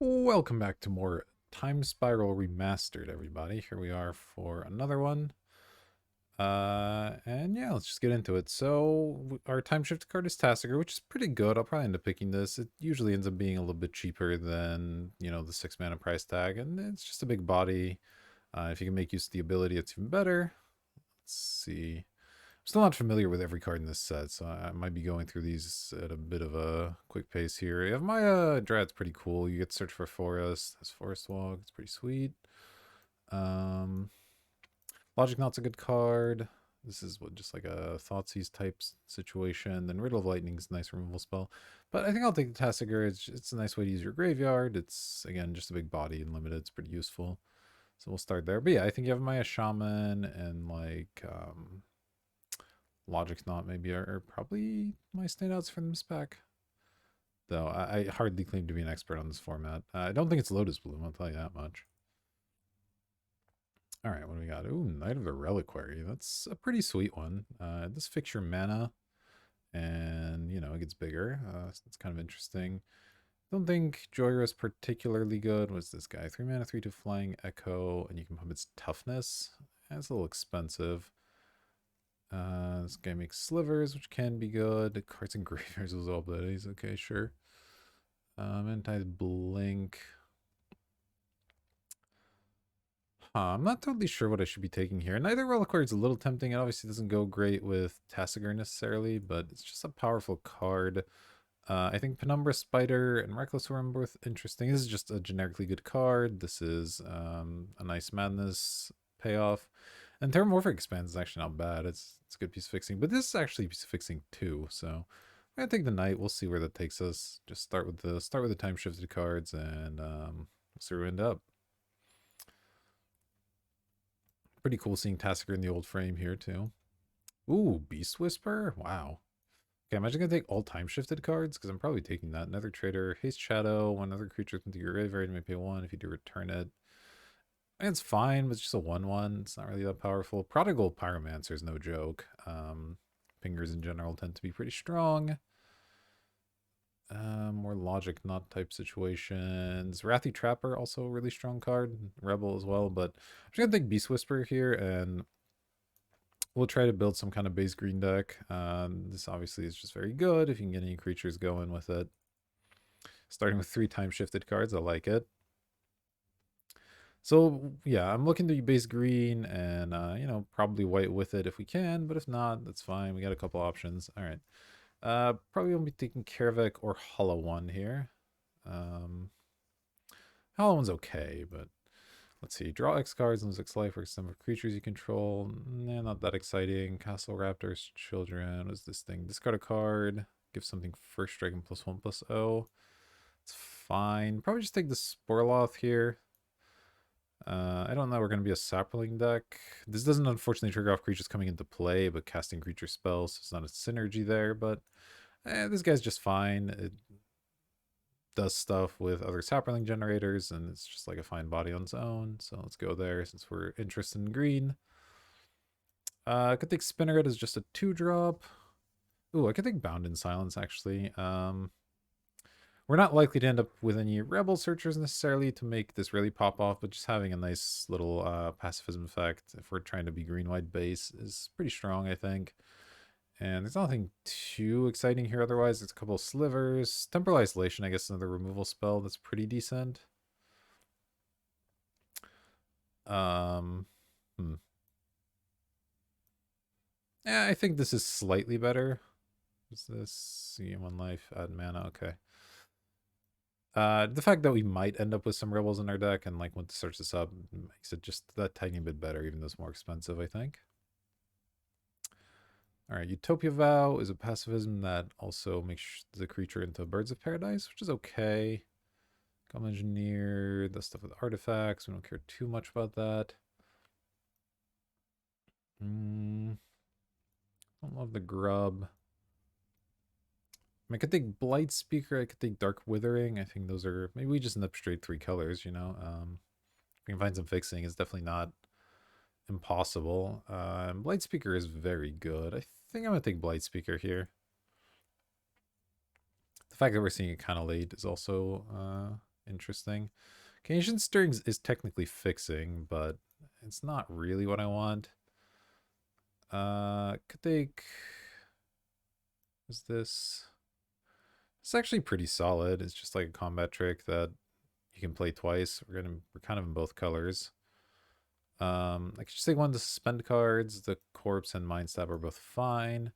Welcome back to more Time Spiral Remastered, everybody. Here we are for another one. And yeah, let's just get into it. So, our time shift card is Tassiger, which is pretty good. I'll probably end up picking this. It usually ends up being a little bit cheaper than, the 6 mana price tag, and it's just a big body. If you can make use of the ability, it's even better. Let's see. I'm still not familiar with every card in this set, so I might be going through these at a bit of a quick pace here. You have my Drad's pretty cool. You get to search for forest. That's Forest Walk. It's pretty sweet. Um, Logic Knot's a good card. This is just like a Thoughtseize type situation. Then Riddle of Lightning's a nice removal spell. But I think I'll take the Tassiger. It's a nice way to use your graveyard. It's, again, just a big body and limited. It's pretty useful. So we'll start there. But yeah, I think you have Maya Shaman and like Logic Knot maybe are probably my standouts from this pack. Though I hardly claim to be an expert on this format. I don't think it's Lotus Bloom, I'll tell you that much. All right, what do we got? Ooh, Knight of the Reliquary. That's a pretty sweet one. This fixes your mana, and, it gets bigger. So it's kind of interesting. Don't think Joyra is particularly good. What's this guy? 3 mana, 3/2 Flying Echo, and you can pump its toughness. That's a little expensive. This guy makes slivers, which can be good. Cards and graveyards as well, but he's okay, sure. Anti-blink. I'm not totally sure what I should be taking here. Neither Reliquary is a little tempting. It obviously doesn't go great with Tassiger necessarily, but it's just a powerful card. I think Penumbra Spider and Reckless Worm are both interesting. This is just a generically good card. This is a nice Madness payoff. And Terramorphic Expanse is actually not bad. It's a good piece of fixing, but this is actually a piece of fixing too. So I'm gonna take the Knight. We'll see where that takes us. Just start with the time shifted cards, and we'll see where we end up. Pretty cool seeing Tassiger in the old frame here too. Ooh, Beast Whisper. Wow. Okay, I'm actually gonna take all time shifted cards because I'm probably taking that. Another Trader, Haste Shadow. When other creatures into your graveyard, you may pay 1. If you do, return it. And it's fine, but it's just a 1/1. It's not really that powerful. Prodigal Pyromancer is no joke. Pingers in general tend to be pretty strong. More Logic Knot type situations. Wrathy Trapper, also a really strong card. Rebel as well, but I'm just gonna take Beast Whisper here, and we'll try to build some kind of base green deck. This obviously is just very good if you can get any creatures going with it. Starting with 3 time shifted cards, I like it. So yeah, I'm looking to base green and probably white with it if we can, but if not, that's fine. We got a couple options. All right. Probably won't be taking Karavik or Hollow One here. Hollow One's okay, but let's see. Draw X cards, lose X life for some of creatures you control. Nah, not that exciting. Castle Raptors, Children. What is this thing? Discard a card. Give something first strike and +1/+0. It's fine. Probably just take the Sporloth here. I don't know. We're going to be a sapling deck. This doesn't unfortunately trigger off creatures coming into play, but casting creature spells. So it's not a synergy there, but this guy's just fine. It does stuff with other sapling generators, and it's just like a fine body on its own. So let's go there since we're interested in green. I could take Spinneret as just a 2-drop. Ooh, I could take Bound in Silence, actually. We're not likely to end up with any Rebel Searchers necessarily to make this really pop off, but just having a nice little pacifism effect if we're trying to be green-white base is pretty strong, I think. And there's nothing too exciting here otherwise. There's a couple of slivers. Temporal Isolation, I guess, another removal spell that's pretty decent. Um, Yeah, I think this is slightly better. Is this? See, 1 life, add mana, okay. The fact that we might end up with some rebels in our deck and like want to search this up makes it just that tiny bit better, even though it's more expensive, I think. All right, Utopia Vow is a pacifism that also makes the creature into Birds of Paradise, which is okay. Come Engineer, the stuff with artifacts. We don't care too much about that. Don't love the grub. I could take Blight Speaker. I could take Dark Withering. I think those are, maybe we just end up straight 3 colors, If we can find some fixing, it's definitely not impossible. Blight Speaker is very good. I think I'm going to take Blight Speaker here. The fact that we're seeing it kind of late is also interesting. Okay, ancient stirring is technically fixing, but it's not really what I want. Could they... Is this... It's actually pretty solid. It's just like a combat trick that you can play twice. We're kind of in both colors. I could just take one to suspend cards. The corpse and mind stab are both fine.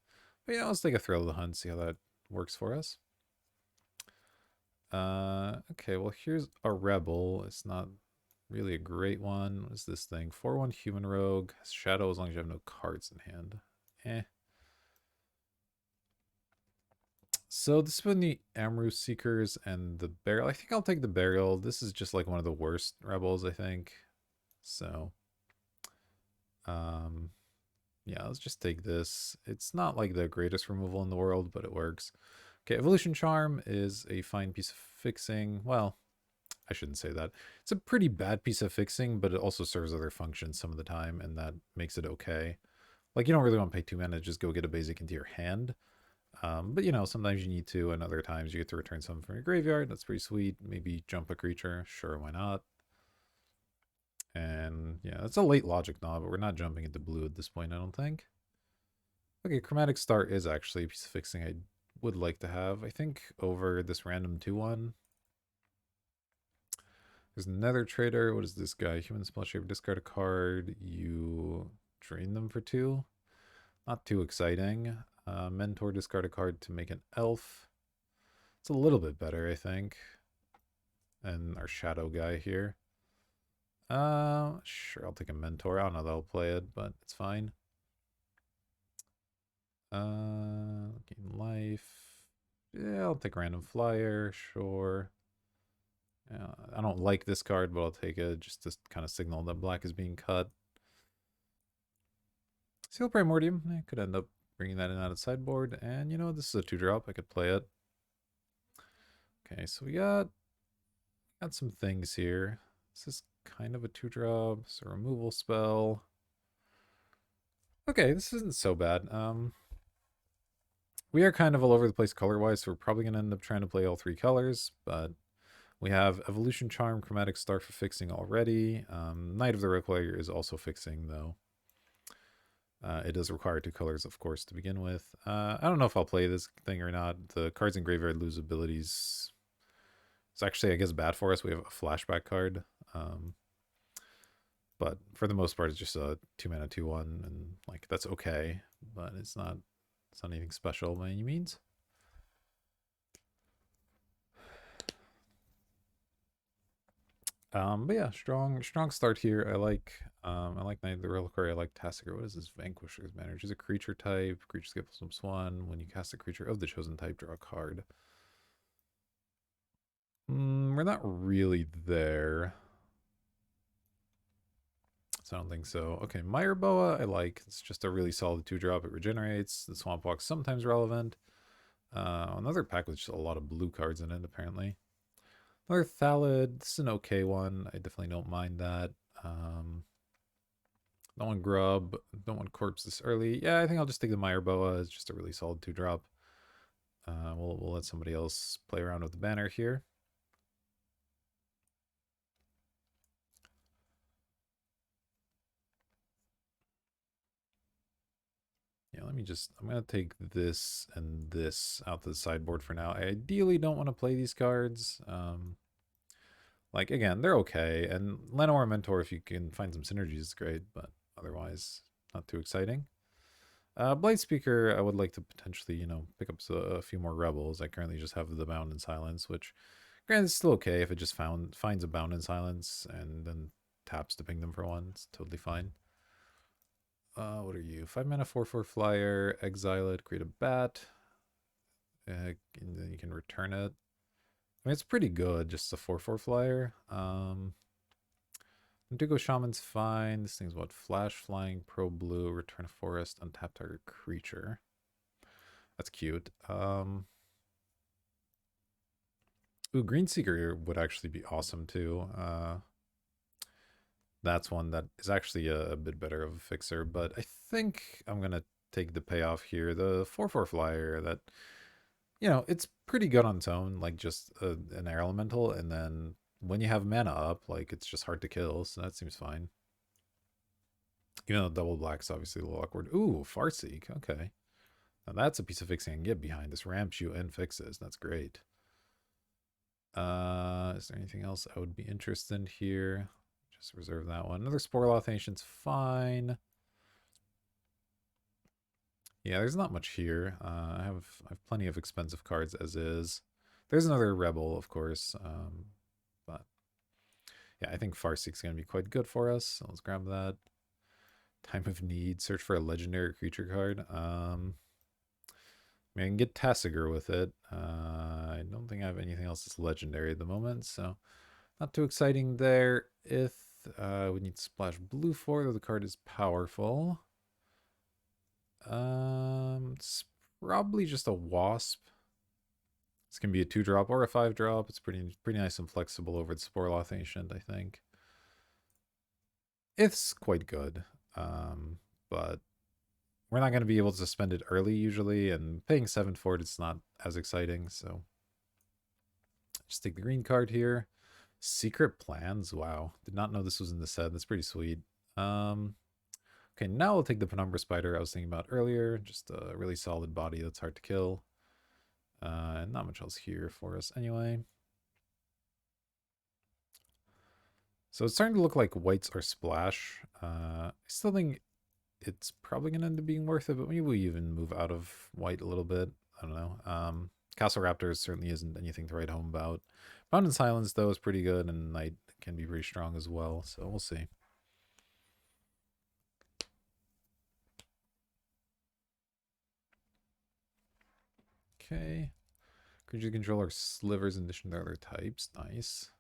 But yeah, let's take a thrill of the hunt, see how that works for us. Okay, well here's a rebel. It's not really a great one. What is this thing? 4/1 human rogue. Shadow as long as you have no cards in hand. Eh. So this has been the Amru Seekers and the Burial. I think I'll take the Burial. This is just like one of the worst rebels, I think. So, um, yeah, let's just take this. It's not like the greatest removal in the world, but it works. Okay, Evolution Charm is a fine piece of fixing. Well, I shouldn't say that. It's a pretty bad piece of fixing, but it also serves other functions some of the time, and that makes it okay. Like, you don't really want to pay 2 mana, just go get a basic into your hand. But, you know, sometimes you need to, and other times you get to return something from your graveyard. That's pretty sweet. Maybe jump a creature. Sure, why not? And, yeah, that's a late logic nod, but we're not jumping into blue at this point, I don't think. Okay, Chromatic Star is actually a piece of fixing I would like to have. I think over this random 2/1. There's another trader. What is this guy? Human Spell Shaper. Discard a card. You drain them for 2. Not too exciting. Mentor. Discard a card to make an elf. It's a little bit better, I think. And our shadow guy here. Sure, I'll take a Mentor. I don't know that I'll play it, but it's fine. Gain life. Yeah, I'll take Random Flyer. Sure. I don't like this card, but I'll take it just to kind of signal that black is being cut. Seal Primordium. I could end up bringing that in out of sideboard. And, you know, this is a 2-drop. I could play it. Okay, so we got some things here. This is kind of a 2-drop. It's a removal spell. Okay, this isn't so bad. We are kind of all over the place color-wise, so we're probably going to end up trying to play all 3 colors, but we have Evolution Charm, Chromatic Star for fixing already. Knight of the Rogue Player is also fixing, though. It does require 2 colors, of course, to begin with. I don't know if I'll play this thing or not. The cards in graveyard lose abilities. It's actually, I guess, bad for us. We have a flashback card. But for the most part, it's just a 2-mana 2/1, and like that's okay. But it's not anything special by any means. But yeah, strong start here. I like Knight of the Reliquary. I like Tassiger. What is this? Vanquisher's Banner. She's a creature type. Creature skill +1. When you cast a creature of the chosen type, draw a card. We're not really there. So I don't think so. Okay, Mire Boa, I like. It's just a really solid 2-drop. It regenerates. The Swamp Walk's sometimes relevant. Another pack with just a lot of blue cards in it, apparently. Another Thallid. This is an okay one. I definitely don't mind that. Don't want Grub. Don't want Corpse this early. Yeah, I think I'll just take the Mire Boa. It's just a really solid 2-drop. We'll let somebody else play around with the banner here. Yeah, let me just, I'm going to take this and this out to the sideboard for now. I ideally don't want to play these cards. Like, again, they're okay. And Llanowar Mentor, if you can find some synergies, is great, but otherwise, not too exciting. Blight Speaker, I would like to potentially, you know, pick up a few more Rebels. I currently just have the Bound in Silence, which, granted, is still okay if it just finds a Bound in Silence and then taps to ping them for 1. It's totally fine. What are you? 5 mana, 4/4 flyer, exile it, create a bat, and then you can return it. I mean, it's pretty good, just a 4/4 flyer. Indigo Shaman's fine. This thing's what? Flash, flying, pro blue, return a forest, untap target creature. That's cute. Ooh, Greenseeker would actually be awesome too. That's one that is actually a bit better of a fixer, but I think I'm gonna take the payoff here. The 4/4 flyer that You know, it's pretty good on its own, like just an air elemental, and then when you have mana up, like it's just hard to kill, so that seems fine. Even though double black's obviously a little awkward. Ooh, Farseek, okay. Now that's a piece of fixing I can get behind. This ramps you and fixes. That's great. Is there anything else I would be interested in here? Just reserve that one. Another Sporloth Ancient's fine. Yeah, there's not much here. I have plenty of expensive cards as is. There's another Rebel, of course. But yeah, I think Farseek's going to be quite good for us. So let's grab that. Time of Need. Search for a legendary creature card. I can get Tassiger with it. I don't think I have anything else that's legendary at the moment, so not too exciting there. If we need Splash Blue for, though the card is powerful. It's probably just a Wasp. This can be a 2-drop or a 5-drop. It's pretty nice and flexible over the Sporloth Ancient, I think. It's quite good, but we're not going to be able to spend it early usually, and paying 7 for it, it's not as exciting, so just take the green card here. Secret Plans, wow. Did not know this was in the set. That's pretty sweet. Okay, now I'll take the Penumbra Spider I was thinking about earlier. Just a really solid body that's hard to kill. And not much else here for us anyway. So it's starting to look like whites are splash. I still think it's probably going to end up being worth it, but maybe we even move out of white a little bit. I don't know. Castle Raptors certainly isn't anything to write home about. Mountain Silence, though, is pretty good, and Knight can be pretty strong as well, so we'll see. Okay. Creature controller slivers in addition to other types. Nice.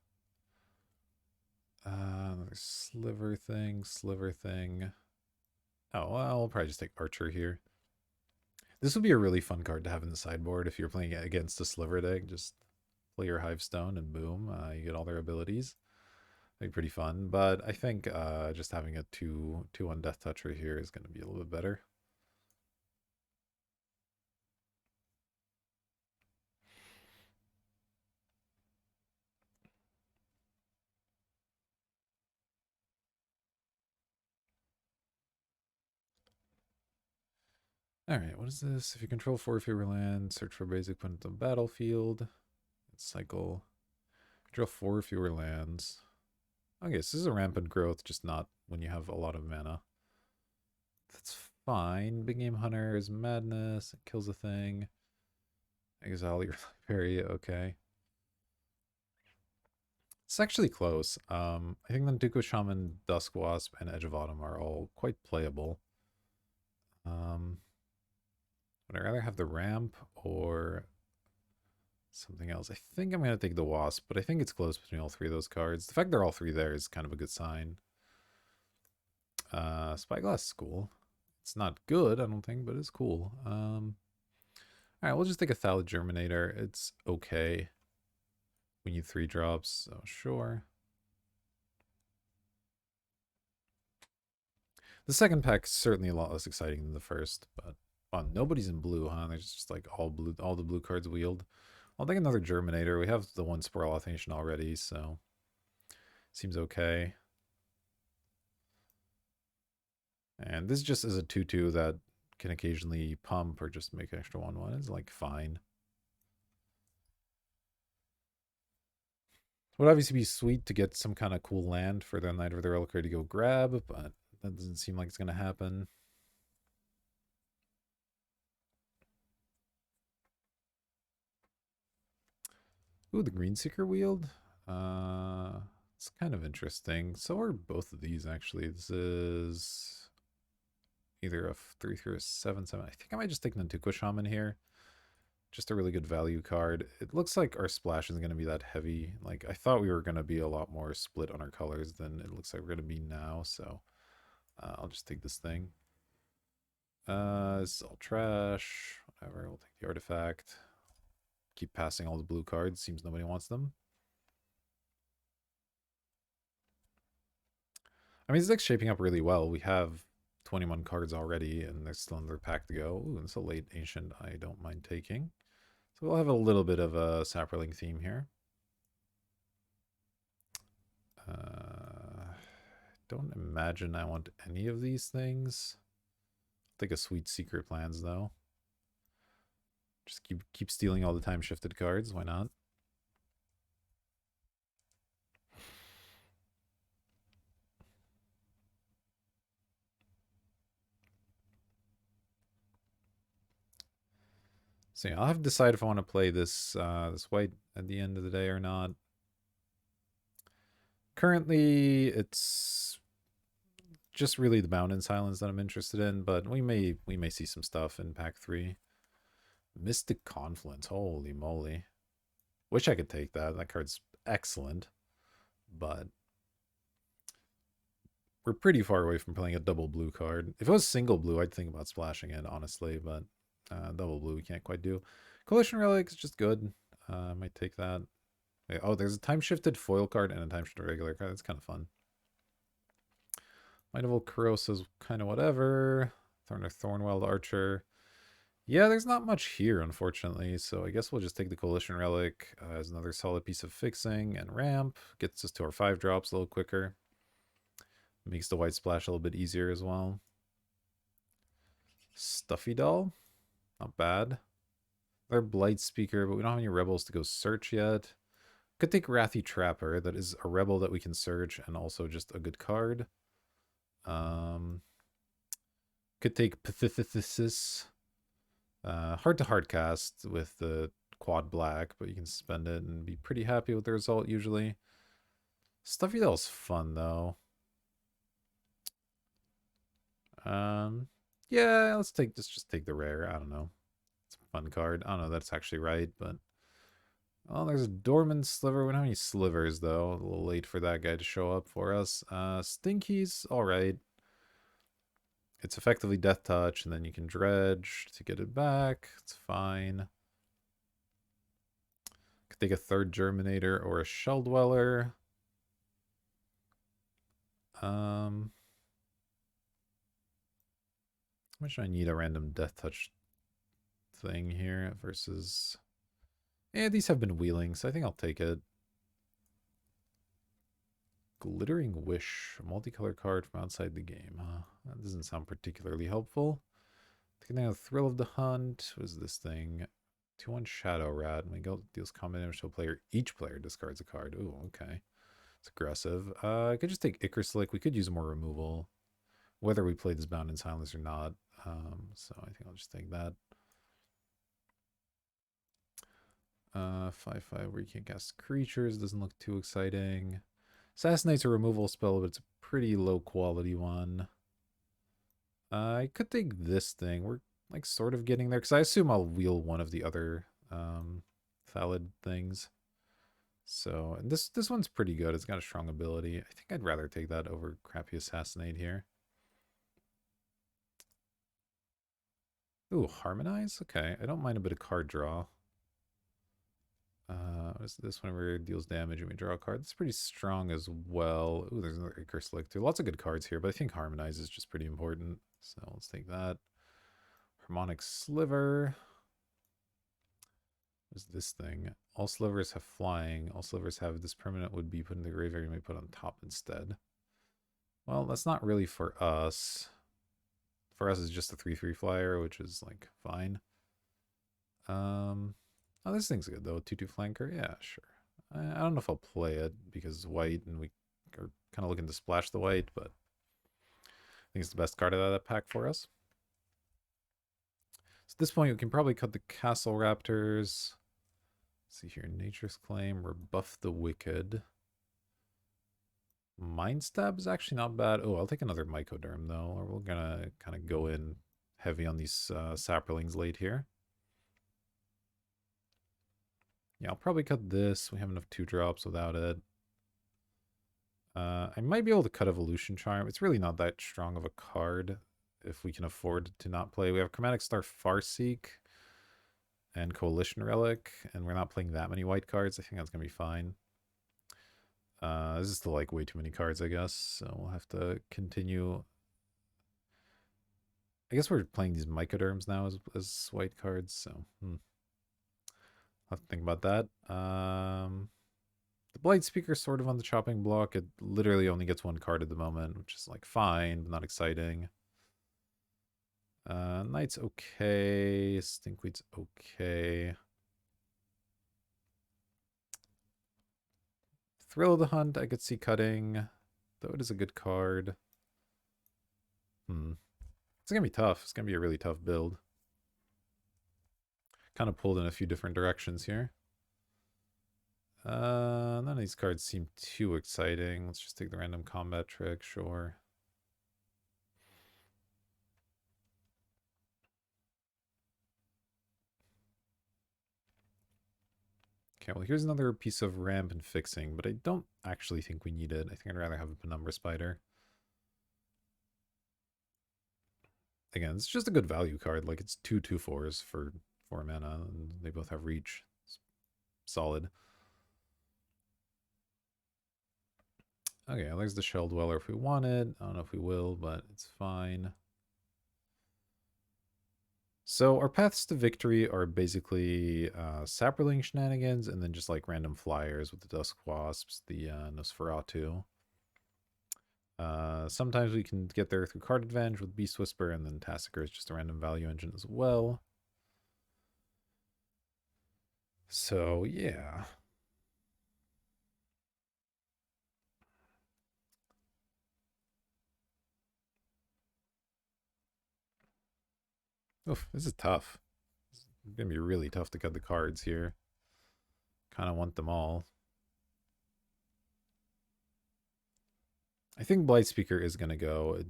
Another sliver thing. Oh, well, I'll probably just take Archer here. This would be a really fun card to have in the sideboard if you're playing against a sliver deck. Just play your Hivestone and boom, you get all their abilities. That'd be pretty fun. But I think just having a 2/2/1 Death Toucher here is going to be a little bit better. Alright, what is this? If you control 4 fewer land, search for basic put into the battlefield. Cycle. Control 4 fewer lands. Okay, so this is a rampant growth, just not when you have a lot of mana. That's fine. Big Game Hunter is madness. It kills a thing. Exile your library. Okay. It's actually close. I think the Duko Shaman, Dusk Wasp, and Edge of Autumn are all quite playable. Would I rather have the ramp or something else? I think I'm going to take the Wasp, but I think it's close between all three of those cards. The fact they're all three there is kind of a good sign. Spyglass is cool. It's not good, I don't think, but it's cool. Alright, we'll just take a Thallid Germinator. It's okay. We need 3 drops, so sure. The second pack is certainly a lot less exciting than the first, but nobody's in blue, huh? There's just like all the blue cards wheeled. I'll take another Germinator. We have the one Sporloth Ancient already, so seems okay. And this just is a 2/2 that can occasionally pump or just make an extra 1/1. It's like fine. Would obviously be sweet to get some kind of cool land for the Knight of the Reliquary to go grab, but that doesn't seem like it's going to happen. Ooh, the Greenseeker Wield. It's kind of interesting. So are both of these, actually. This is either a 3/3 or a 7/7. I think I might just take Nantuko Shaman here. Just a really good value card. It looks like our splash isn't going to be that heavy. Like, I thought we were going to be a lot more split on our colors than it looks like we're going to be now, so I'll just take this thing. This is all trash. Whatever, we'll take the artifact. Keep passing all the blue cards. Seems nobody wants them. I mean, this deck's shaping up really well. We have 21 cards already, and there's still another pack to go. Ooh, it's a late Ancient I don't mind taking. So we'll have a little bit of a sapperling theme here. Don't imagine I want any of these things. Think of sweet secret plans though. Just keep stealing all the time shifted cards. Why not? So yeah, I'll have to decide if I want to play this this white at the end of the day or not. Currently, it's just really the Bound in Silence that I'm interested in, but we may see some stuff in pack 3. Mystic Confluence, holy moly. Wish I could take that. That card's excellent, but we're pretty far away from playing a double blue card. If it was single blue, I'd think about splashing it, honestly, but double blue we can't quite do. Coalition Relic is just good. I might take that. Oh, there's a time-shifted foil card and a time-shifted regular card. That's kind of fun. Might of Old Corrosa's kind of whatever. Thornwild Archer. Yeah, there's not much here, unfortunately, so I guess we'll just take the Coalition Relic as another solid piece of fixing and ramp. Gets us to our 5 drops a little quicker. Makes the white splash a little bit easier as well. Stuffy Doll. Not bad. They're Blight Speaker, but we don't have any rebels to go search yet. Could take Wrathy Trapper. That is a rebel that we can search and also just a good card. Could take Pathethys. Hard to hard cast with the quad black, but you can spend it and be pretty happy with the result usually. Stuffy Doll's fun though. Yeah, let's just take the rare. I don't know. It's a fun card. I don't know that's actually right, but oh, there's a Dorman Sliver. We don't have any slivers though. A little late for that guy to show up for us. Stinky's all right. It's effectively Death Touch, and then you can dredge to get it back. It's fine. Could take a third Germinator or a Shell Dweller. How much do I need a random Death Touch thing here versus... Yeah, these have been wheeling, so I think I'll take it. Glittering Wish, a multicolor card from outside the game, huh? That doesn't sound particularly helpful. Taking out Thrill of the Hunt. What is this thing? 2-1 Shadow Rat. When go deals combat damage to a player, each player discards a card. Ooh, okay. It's aggressive. I could just take Icarus Slick. We could use more removal, whether we play this Bound in Silence or not. So I think I'll just take that. 5/5 where you can't cast creatures. Doesn't look too exciting. Assassinate's a removal spell, but it's a pretty low quality one. I could take this thing. We're like sort of getting there because I assume I'll wheel one of the other Thallid things. So and this one's pretty good. It's got a strong ability. I think I'd rather take that over crappy Assassinate here. Ooh, Harmonize? Okay, I don't mind a bit of card draw. This whenever it deals damage and we draw a card. That's pretty strong as well. Ooh, there's another Icarus Slick too. Lots of good cards here, but I think Harmonize is just pretty important. So let's take that. Harmonic Sliver. What is this thing? All slivers have flying. All slivers have this permanent would be put in the graveyard. You may put on top instead. Well, that's not really for us. For us, it's just a 3/3 flyer, which is like fine. Oh, this thing's good though. 2/2 flanker. Yeah, sure. I don't know if I'll play it because it's white and we are kind of looking to splash the white, but I think it's the best card out of that pack for us. So at this point, we can probably cut the Castle Raptors. Let's see here. Nature's Claim. Rebuff the Wicked. Mind Stab is actually not bad. Oh, I'll take another Mycoderm though. Or we're gonna kind of go in heavy on these Saprolings late here. Yeah, I'll probably cut this. We have enough 2-drops without it. I might be able to cut Evolution Charm. It's really not that strong of a card if we can afford to not play. We have Chromatic Star Farseek and Coalition Relic, and we're not playing that many white cards. I think that's going to be fine. This is still like way too many cards, I guess, so we'll have to continue. I guess we're playing these Mycoderms now as white cards, so... I'll have to think about that. The Blight Speaker's sort of on the chopping block. It literally only gets one card at the moment, which is like fine, but not exciting. Knight's okay. Stinkweed's okay. Thrill of the Hunt, I could see cutting, though it is a good card. It's gonna be tough. It's gonna be a really tough build. Kind of pulled in a few different directions here. None of these cards seem too exciting. Let's just take the random combat trick, sure. Okay, well, here's another piece of ramp and fixing, but I don't actually think we need it. I think I'd rather have a Penumbra Spider. Again, it's just a good value card. Like, it's 2/2/4s for 4 mana, and they both have reach. It's solid. Okay, there's the Shell Dweller if we want it. I don't know if we will, but it's fine. So our paths to victory are basically Saproling shenanigans and then just like random flyers with the Dusk Wasps, the Nosferatu. Sometimes we can get there through card advantage with Beast Whisper, and then Tassiger is just a random value engine as well. So yeah. Oof, this is tough. It's gonna be really tough to cut the cards here. Kind of want them all. I think Blightspeaker is gonna go.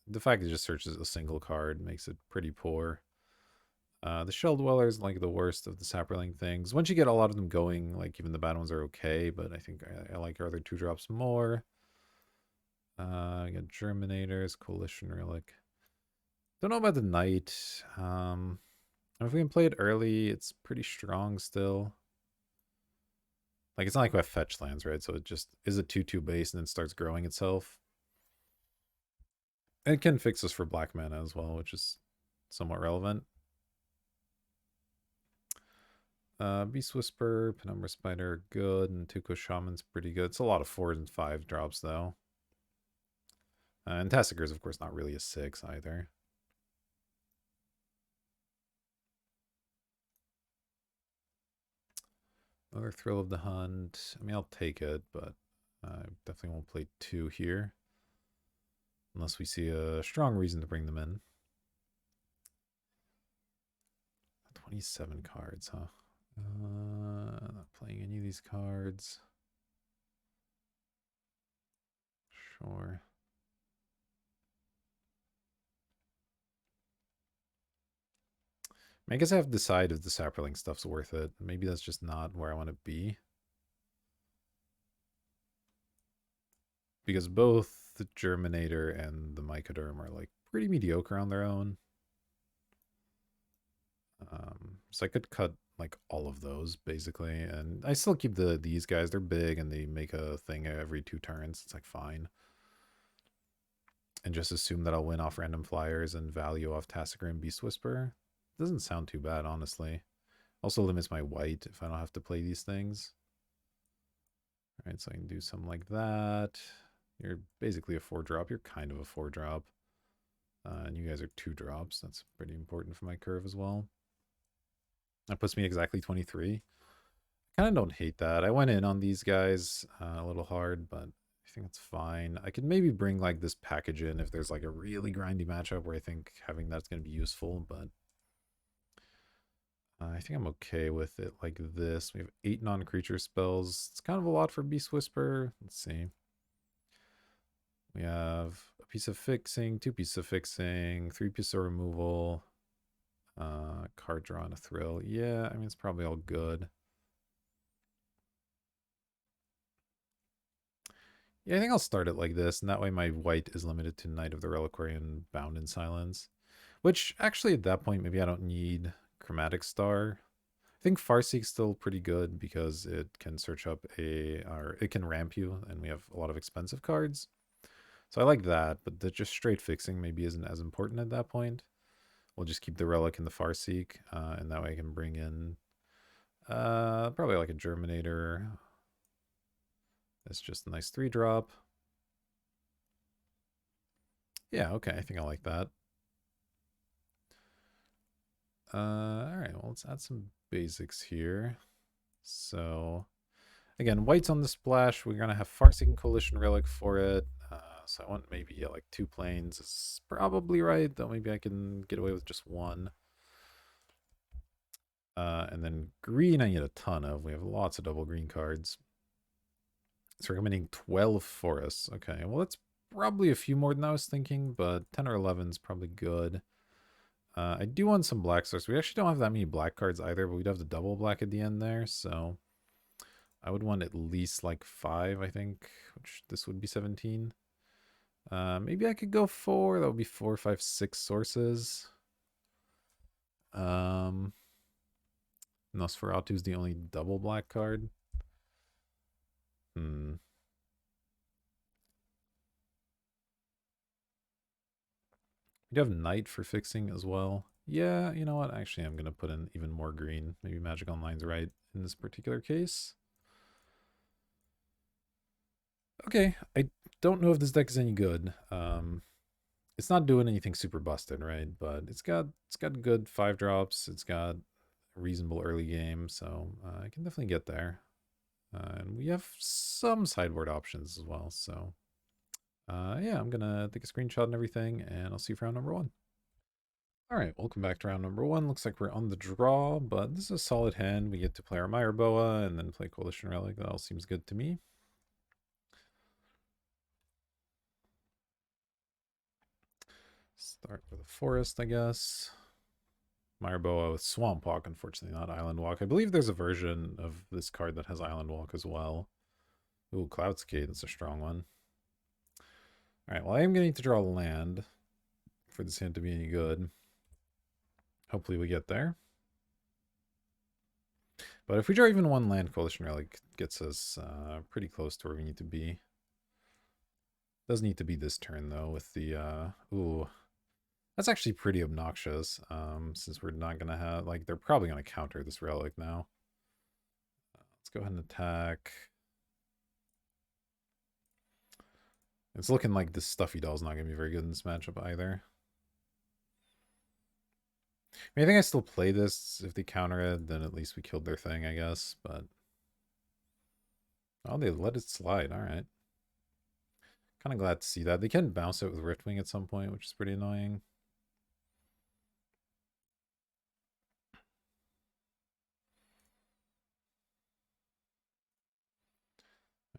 The fact it just searches a single card makes it pretty poor. The Shell Dweller is like the worst of the Saproling things. Once you get a lot of them going, like even the bad ones are okay, but I think I like our other 2-drops more. I got Germinators, Coalition Relic. Don't know about the Knight. If we can play it early, it's pretty strong still. Like, it's not like we have fetch lands, right? So it just is a 2/2 base and then starts growing itself. It can fix us for black mana as well, which is somewhat relevant. Beast Whisper, Penumbra Spider, good, and Tuco Shaman's pretty good. It's a lot of 4 and 5 drops, though. And Tassiger is, of course, not really a 6 either. Another Thrill of the Hunt. I mean, I'll take it, but I definitely won't play 2 here. Unless we see a strong reason to bring them in. 27 cards, huh? Not playing any of these cards. Sure. I guess I have to decide if the Saproling stuff's worth it. Maybe that's just not where I want to be. Because both the Germinator and the Mycoderm are like pretty mediocre on their own. So I could cut like all of those basically, and I still keep these guys. They're big and they make a thing every 2 turns. It's like fine. And just assume that I'll win off random flyers and value off Tassiger and Beast Whisper. Doesn't sound too bad, honestly. Also limits my white if I don't have to play these things. All right, so I can do something like that. You're basically a 4-drop. You're kind of a 4-drop. And you guys are 2-drops. That's pretty important for my curve as well. That puts me exactly 23. I kind of don't hate that. I went in on these guys a little hard, but I think it's fine. I could maybe bring like this package in if there's like a really grindy matchup where I think having that's going to be useful, but I think I'm okay with it like this. We have 8 non-creature spells. It's kind of a lot for Beast Whisper. Let's see. We have a piece of fixing, 2 pieces of fixing, 3 pieces of removal, card draw and a thrill. Yeah, I mean, it's probably all good. Yeah, I think I'll start it like this, and that way my white is limited to Knight of the Reliquary and Bound in Silence. Which, actually, at that point, maybe I don't need Chromatic Star. I think Farseek's still pretty good because it can search up or it can ramp you, and we have a lot of expensive cards. So I like that, but the just straight fixing maybe isn't as important at that point. We'll just keep the Relic and the Farseek, and that way I can bring in Probably like a Germinator. It's just a nice 3-drop. Yeah, okay, I think I like that. Alright, well, let's add some basics here. So, again, white's on the splash. We're going to have Farseeking Coalition Relic for it. So I want maybe like 2 planes. It's probably right, though maybe I can get away with just 1. And then green I need a ton of. We have lots of double green cards. It's recommending 12 forests. Okay, well, that's probably a few more than I was thinking, but 10 or 11 is probably good. I do want some black stars. We actually don't have that many black cards either, but we'd have the double black at the end there, so I would want at least like 5, I think, which this would be 17. Maybe I could go 4. That would be 4, 5, 6 sources. Nosferatu is the only double black card. Hmm. We do have Knight for fixing as well. Yeah, you know what? Actually, I'm going to put in even more green. Maybe Magic Online's right in this particular case. Okay, I don't know if this deck is any good. It's not doing anything super busted, right? But it's got good 5-drops. It's got reasonable early game, so I can definitely get there. And we have some sideboard options as well. So yeah, I'm gonna take a screenshot and everything, and I'll see you for round number 1. All right, welcome back to round number 1. Looks like we're on the draw, but this is a solid hand. We get to play our Meyer Boa and then play Coalition Relic. That all seems good to me. Start with a forest, I guess. Meyer Boa with Swamp Walk, unfortunately not Island Walk. I believe there's a version of this card that has Island Walk as well. Ooh, Cloudscape, that's a strong one. All right, well, I am going to need to draw land for this hand to be any good. Hopefully we get there. But if we draw even 1 land, Coalition Relic gets us pretty close to where we need to be. Does need to be this turn, though, with the... ooh. That's actually pretty obnoxious, since we're not going to have... Like, they're probably going to counter this Relic now. Let's go ahead and attack. It's looking like this Stuffy Doll's not going to be very good in this matchup either. I mean, I think I still play this. If they counter it, then at least we killed their thing, I guess. But oh, they let it slide. All right. Kind of glad to see that. They can bounce it with Riftwing at some point, which is pretty annoying.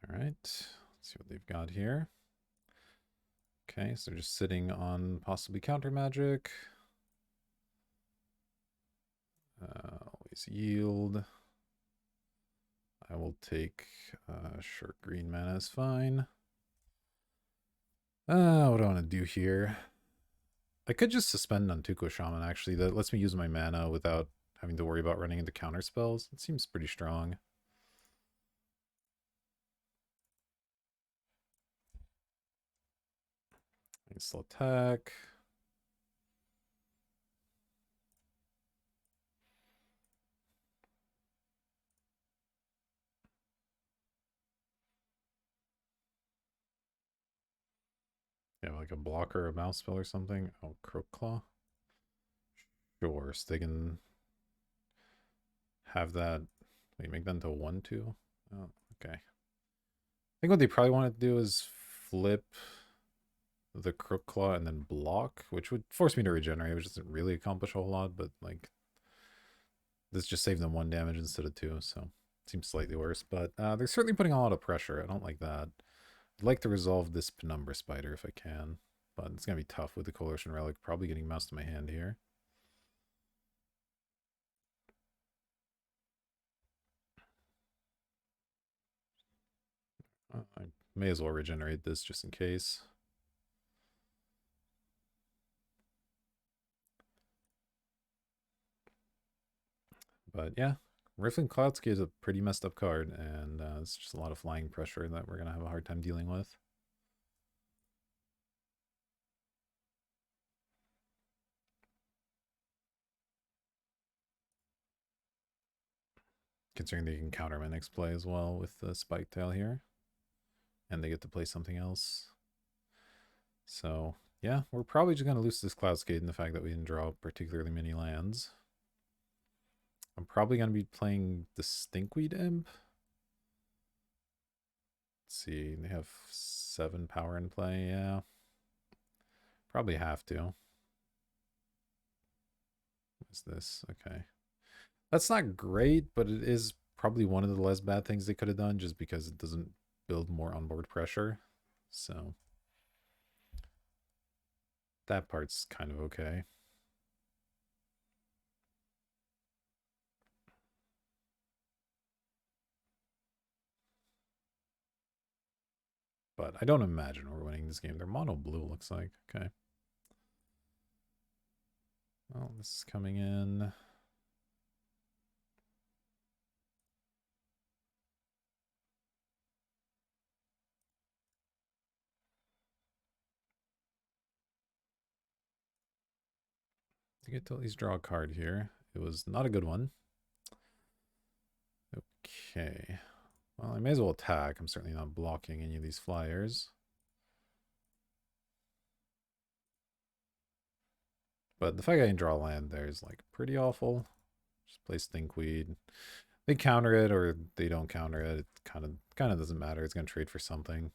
All right. Let's see what they've got here. Okay, so they're just sitting on possibly counter magic. Always yield. I will take short green mana is fine. What do I want to do here? I could just suspend on Tuco Shaman, actually. That lets me use my mana without having to worry about running into counter spells. It seems pretty strong. Nice attack. Yeah, like a blocker, a mouse spell or something. Oh, Croak Claw. Sure, so they can have that. Wait, make that into a 1/2. Oh, okay. I think what they probably want to do is flip the Crook Claw and then block, which would force me to regenerate, which doesn't really accomplish a whole lot, but like this just saved them 1 damage instead of 2, so it seems slightly worse. But they're certainly putting a lot of pressure. I don't like that. I'd like to resolve this Penumbra Spider if I can, but it's gonna be tough with the Coalition Relic probably getting mouse to my hand here. I may as well regenerate this just in case. But yeah, Riffling Cloudscape is a pretty messed up card, and it's just a lot of flying pressure that we're going to have a hard time dealing with. Considering they can counter my next play as well with the Spike Tail here. And they get to play something else. So, yeah, we're probably just going to lose this Cloudskate in the fact that we didn't draw particularly many lands. I'm probably going to be playing the Stinkweed Imp. Let's see, they have 7 power in play, yeah. Probably have to. What's this? Okay. That's not great, but it is probably one of the less bad things they could have done just because it doesn't build more onboard pressure. So that part's kind of okay. But I don't imagine we're winning this game. They're mono blue, looks like. Okay. Well, this is coming in. To get to at least draw a card here. It was not a good one. Okay. Well, I may as well attack. I'm certainly not blocking any of these flyers. But the fact I can draw land there is like pretty awful. Just play Stinkweed. They counter it or they don't counter it. It kind of doesn't matter. It's gonna trade for something.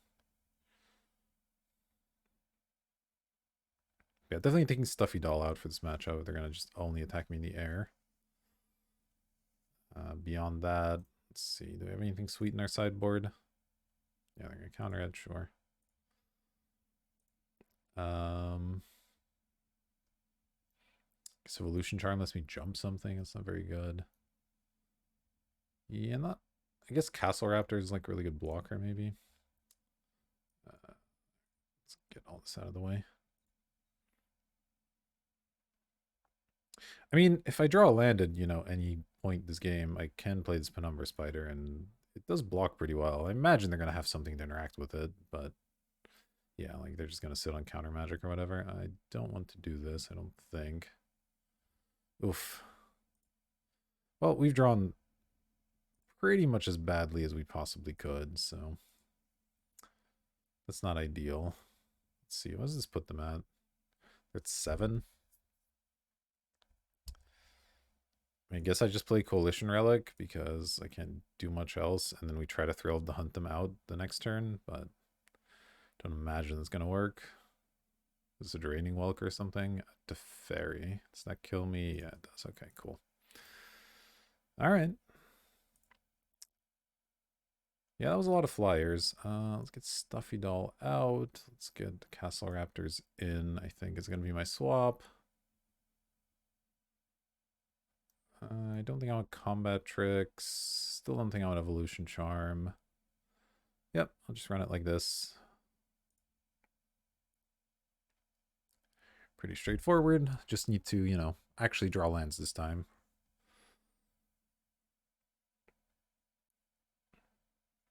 Yeah, definitely taking Stuffy Doll out for this matchup. They're gonna just only attack me in the air. Beyond that, let's see. Do we have anything sweet in our sideboard? Yeah, they're gonna counter it, sure. Guess Evolution Charm lets me jump something. That's not very good. Yeah, not. I guess Castle Raptor is like a really good blocker, maybe. Let's get all this out of the way. I mean, if I draw a land at, any point this game, I can play this Penumbra Spider, and it does block pretty well. I imagine they're going to have something to interact with it, but yeah, like they're just going to sit on counter magic or whatever. I don't want to do this, I don't think. Oof. Well, we've drawn pretty much as badly as we possibly could, so that's not ideal. Let's see, what does this put them at? It's 7. I guess I just play Coalition Relic because I can't do much else, and then we try to thrill to hunt them out the next turn, but don't imagine it's gonna work. Is this a Draining Welk or something? A Teferi. Does that kill me? Yeah, it does. Okay, cool. Alright. Yeah, that was a lot of flyers. Let's get Stuffy Doll out. Let's get Castle Raptors in. I think it's gonna be my swap. I don't think I want Combat Tricks. Still don't think I want Evolution Charm. Yep, I'll just run it like this. Pretty straightforward. Just need to, actually draw lands this time.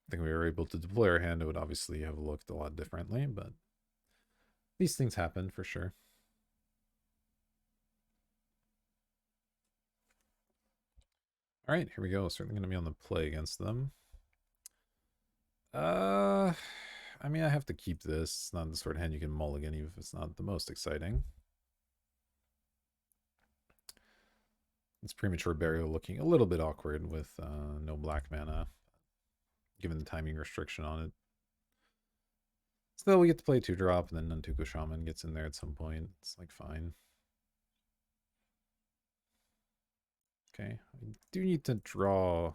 I think we were able to deploy our hand. It would obviously have looked a lot differently, but these things happen for sure. All right, here we go. Certainly going to be on the play against them. I mean, I have to keep this. It's not the sort of hand you can mulligan, even if it's not the most exciting. It's Premature Burial looking a little bit awkward with no black mana, given the timing restriction on it. Still, we get to play 2-drop, and then Nantuko Shaman gets in there at some point. It's like fine. Okay, I do need to draw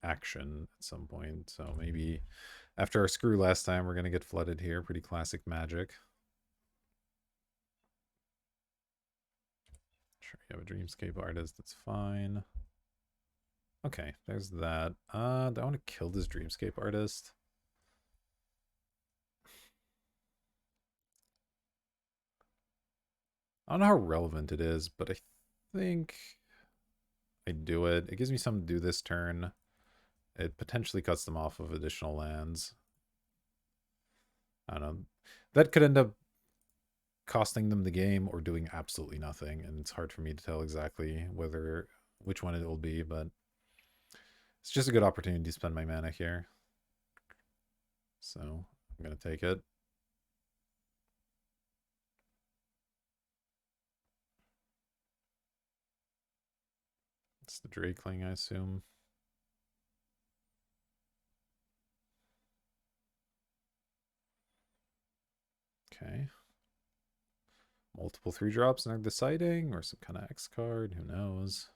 action at some point, so maybe after our screw last time, we're going to get flooded here. Pretty classic Magic. Sure, you have a Dreamscape Artist, that's fine. Okay, there's that. Do I want to kill this Dreamscape Artist? I don't know how relevant it is, but I think I do it. It gives me something to do this turn. It potentially cuts them off of additional lands. I don't know. That could end up costing them the game or doing absolutely nothing, and it's hard for me to tell exactly which one it will be, but It's just a good opportunity to spend my mana here. So I'm going to take it. It's the Drakeling, I assume. Okay. Multiple 3-drops and they're deciding, or some kind of X card, who knows.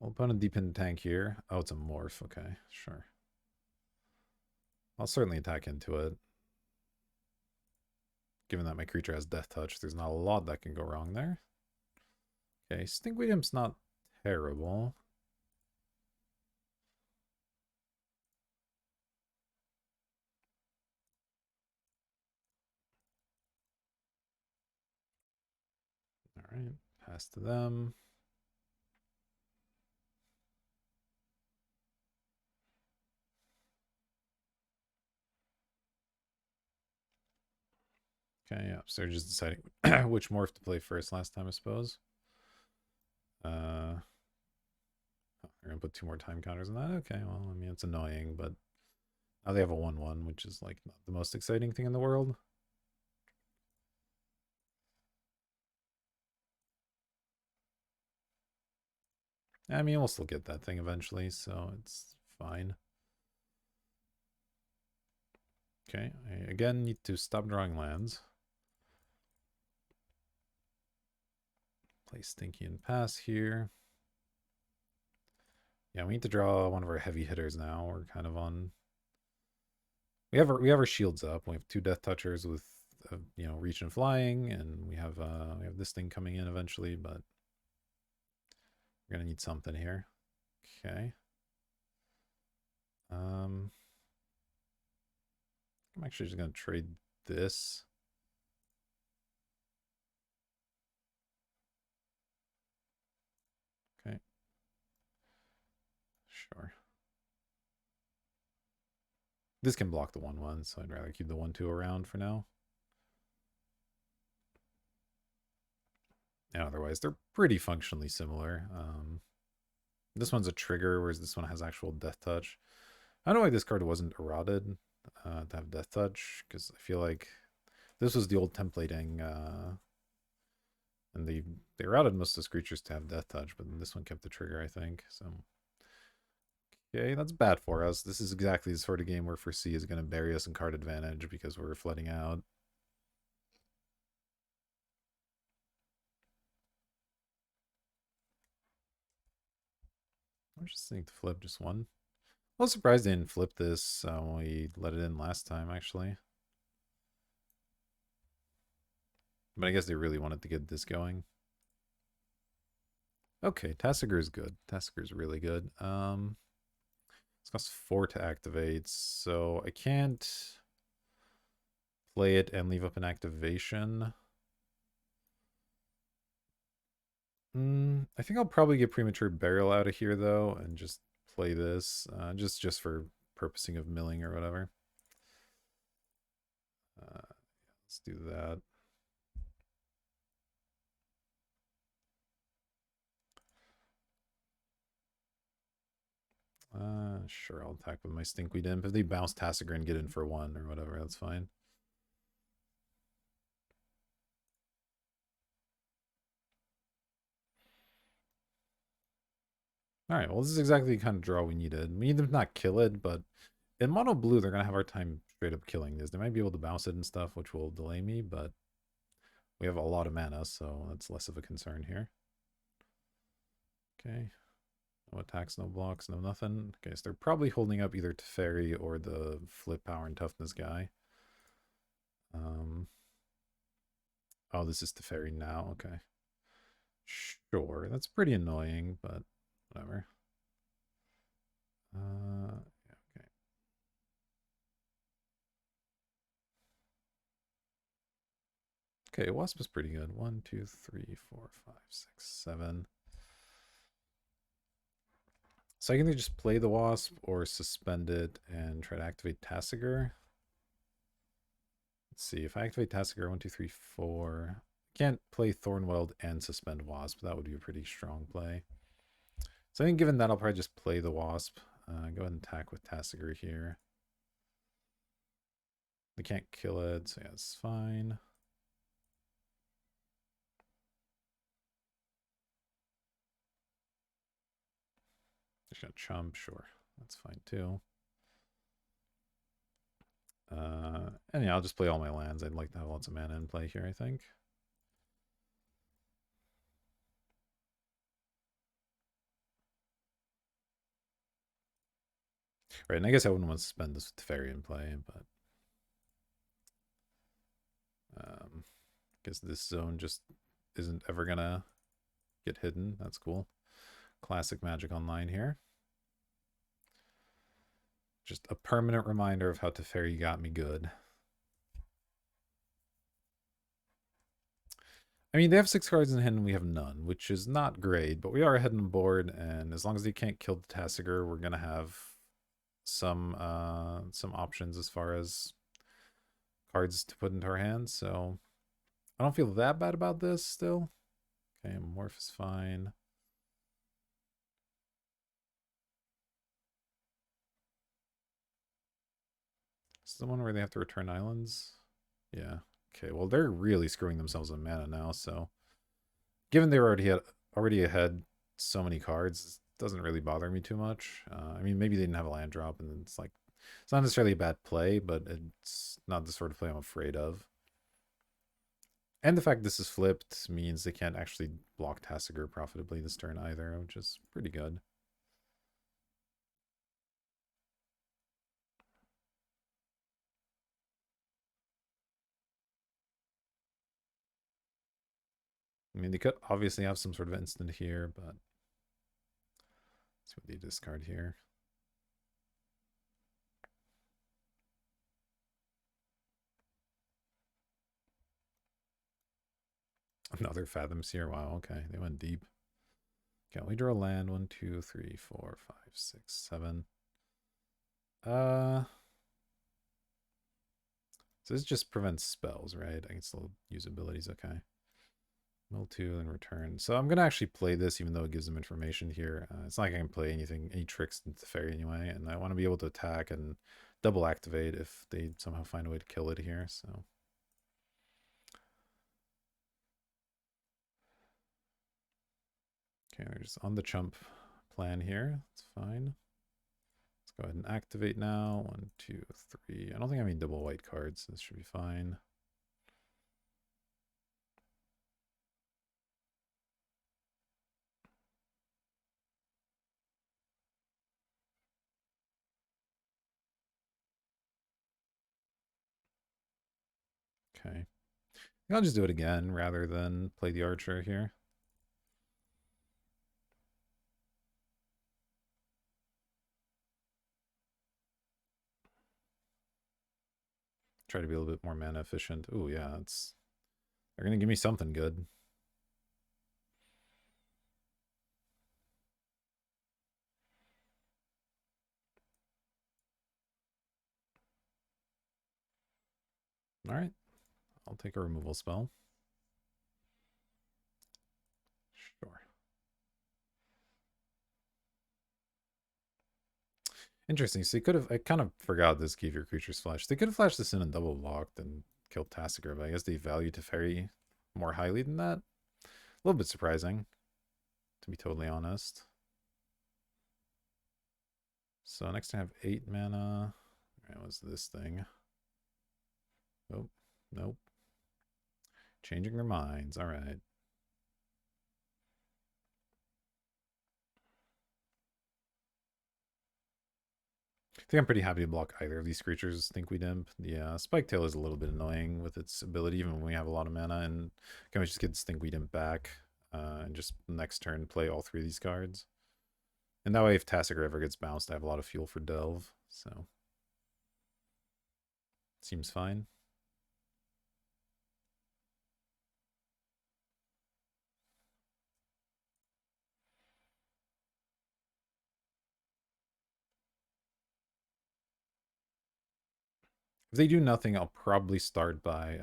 Well, opponent deep in the tank here. Oh, it's a morph. Okay, sure. I'll certainly attack into it. Given that my creature has Death Touch, there's not a lot that can go wrong there. Okay, Stinkweedium's not terrible. Alright, pass to them. Okay, yeah, so they're just deciding which morph to play first last time, I suppose. Oh, they're gonna put 2 more time counters on that. Okay, well, I mean, it's annoying, but now they have a 1/1, which is like not the most exciting thing in the world. I mean, we'll still get that thing eventually, so it's fine. Okay, I again need to stop drawing lands. Play Stinky and pass here. Yeah, we need to draw one of our heavy hitters now. We're kind of on. We have our shields up. We have 2 Death Touchers with reach and flying, and we have this thing coming in eventually, but we're gonna need something here. Okay. I'm actually just gonna trade this. Okay. Sure. This can block the 1/1, so I'd rather keep the 1/2 around for now. And otherwise, they're pretty functionally similar. This one's a trigger, whereas this one has actual Death Touch. I don't know why this card wasn't eroded to have Death Touch, because I feel like this was the old templating, and they routed most of those creatures to have Death Touch, but this one kept the trigger, I think. So, okay, that's bad for us. This is exactly the sort of game where Foresee is going to bury us in card advantage because we're flooding out. I'm just thinking to flip just one. I was surprised they didn't flip this when we let it in last time, actually. But I guess they really wanted to get this going. Okay, Tasigur is good. Tasigur is really good. It's costs 4 to activate, so I can't play it and leave up an activation. I think I'll probably get Premature Burial out of here, though, and just play this, just for purposing of milling or whatever. Let's do that. Sure, I'll attack with my Stinkweed Imp. If they bounce Tasigur and get in for 1 or whatever, that's fine. Alright, well, this is exactly the kind of draw we needed. We need them to not kill it, but in mono blue, they're going to have our time straight up killing this. They might be able to bounce it and stuff, which will delay me, but we have a lot of mana, so that's less of a concern here. Okay. No attacks, no blocks, no nothing. Okay, so they're probably holding up either Teferi or the flip power and toughness guy. Oh, this is Teferi now. Okay. Sure, that's pretty annoying, but whatever. Yeah, okay. Okay, Wasp is pretty good. 1, 2, 3, 4, 5, 6, 7. So I can either just play the Wasp or suspend it and try to activate Tasigur. Let's see. If I activate Tassiger, 1, 2, 3, 4. Can't play Thornweld and suspend Wasp. That would be a pretty strong play. So I think given that, I'll probably just play the Wasp. Go ahead and attack with Tassiger here. They can't kill it, so yeah, it's fine. Just gonna chump, sure. That's fine too. And yeah, I'll just play all my lands. I'd like to have lots of mana in play here, I think. Right, and I guess I wouldn't want to spend this with Teferi in play, but guess this zone just isn't ever gonna get hidden. That's cool. Classic Magic Online here. Just a permanent reminder of how Teferi got me good. I mean, they have 6 cards in hand and we have none, which is not great, but we are ahead on the board, and as long as they can't kill the Tassiger, we're gonna have some options as far as cards to put into our hands. So I don't feel that bad about this still. Okay, Morph is fine. This is the one where they have to return islands. Yeah. Okay, well, they're really screwing themselves on mana now, so given they were already ahead so many cards, it doesn't really bother me too much. I mean, maybe they didn't have a land drop, and it's like, it's not necessarily a bad play, but it's not the sort of play I'm afraid of. And the fact this is flipped means they can't actually block Tassiger profitably this turn either, which is pretty good. I mean, they could obviously have some sort of instant here, but let's see what they discard here. Another Fathom Seer. Wow, okay. They went deep. Okay, we draw land. 1, 2, 3, 4, 5, 6, 7. So this just prevents spells, right? I can still use abilities, okay. Mill 2 and return. So I'm going to actually play this, even though it gives them information here. It's not like I can play any tricks into the fairy anyway, and I want to be able to attack and double activate if they somehow find a way to kill it here, so. Okay, we're just on the chump plan here. It's fine. Let's go ahead and activate now. 1, 2, 3. I don't think I have any double white cards. This should be fine. Okay. I'll just do it again rather than play the archer here. Try to be a little bit more mana efficient. Oh yeah, they're gonna give me something good. All right, I'll take a removal spell. Sure. Interesting. So you could have. I kind of forgot this gave your creatures flash. They could have flashed this in and double blocked and killed Tassiger, but I guess they value Teferi more highly than that. A little bit surprising, to be totally honest. So next I have 8 mana. All right, what's this thing? Oh, nope. Changing their minds. All right. I think I'm pretty happy to block either of these creatures. Thinkweed Imp. Yeah, Spiketail is a little bit annoying with its ability, even when we have a lot of mana. And can we just get Thinkweed Imp back and just next turn play all 3 of these cards? And that way, if Tassiger ever gets bounced, I have a lot of fuel for Delve. So seems fine. If they do nothing, I'll probably start by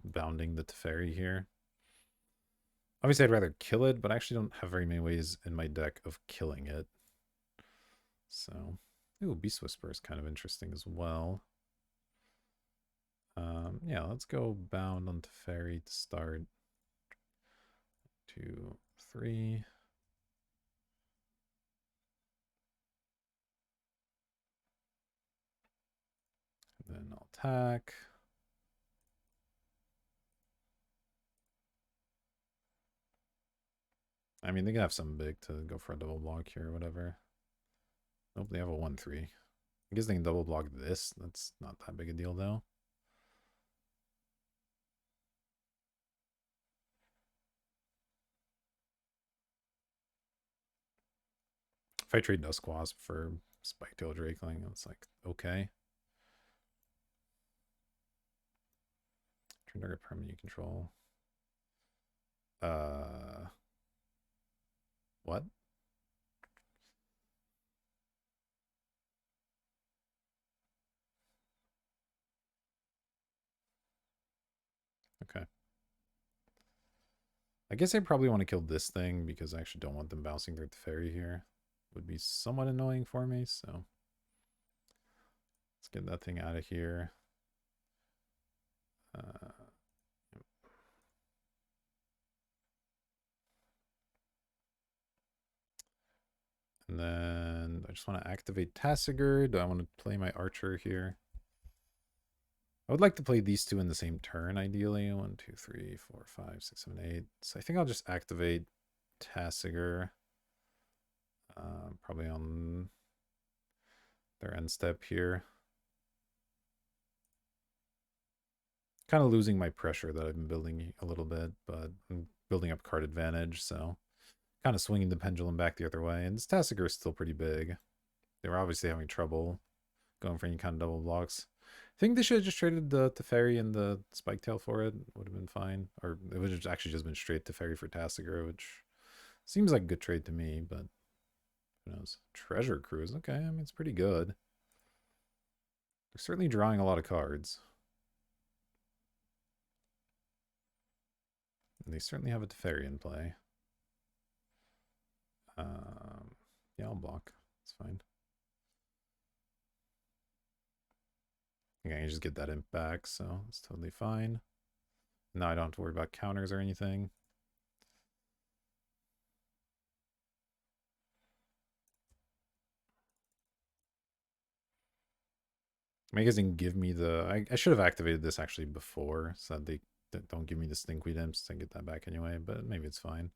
bounding the Teferi here. Obviously, I'd rather kill it, but I actually don't have very many ways in my deck of killing it. So, ooh, Beast Whisper is kind of interesting as well. Yeah, let's go bound on Teferi to start. 2, 3. And then I'll attack. I mean, they can have something big to go for a double block here or whatever. Nope, they have a 1-3. I guess they can double block this. That's not that big a deal, though. If I trade Duskwasp for Spiketail Drakeling, it's like, okay. Turn target permanent you control. What? Okay. I guess I probably want to kill this thing because I actually don't want them bouncing through the ferry here. Would be somewhat annoying for me, so let's get that thing out of here. And then I just want to activate Tassiger. Do I want to play my archer here? I would like to play these two in the same turn, ideally. 1, 2, 3, 4, 5, 6, 7, 8. So I think I'll just activate Tassiger. Probably on their end step here. Kind of losing my pressure that I've been building a little bit, but I'm building up card advantage, so kind of swinging the pendulum back the other way. And this Tassiger is still pretty big. They were obviously having trouble going for any kind of double blocks. I think they should have just traded the Teferi and the Spiketail for it. Would have been fine. Or it would have actually just been straight Teferi for Tassiger, which seems like a good trade to me, but who knows? Treasure Cruise. Okay, I mean, it's pretty good. They're certainly drawing a lot of cards. And they certainly have a Teferi in play. Yeah, I'll block. It's fine. Okay, I can just get that imp back, so it's totally fine. Now I don't have to worry about counters or anything. I guess they can give me the... I should have activated this actually before, so that they don't give me the Stinkweed imps. I get that back anyway, but maybe it's fine.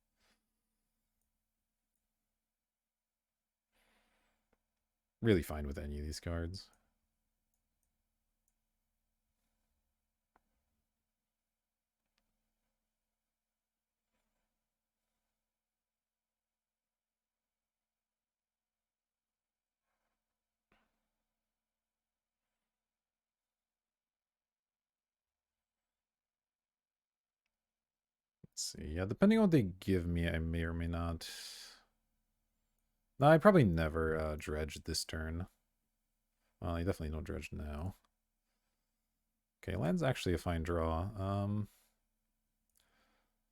Really fine with any of these cards. Let's see. Yeah, depending on what they give me, I may or may not... No, I probably never dredge this turn. Well, I definitely don't dredge now. Okay, land's actually a fine draw.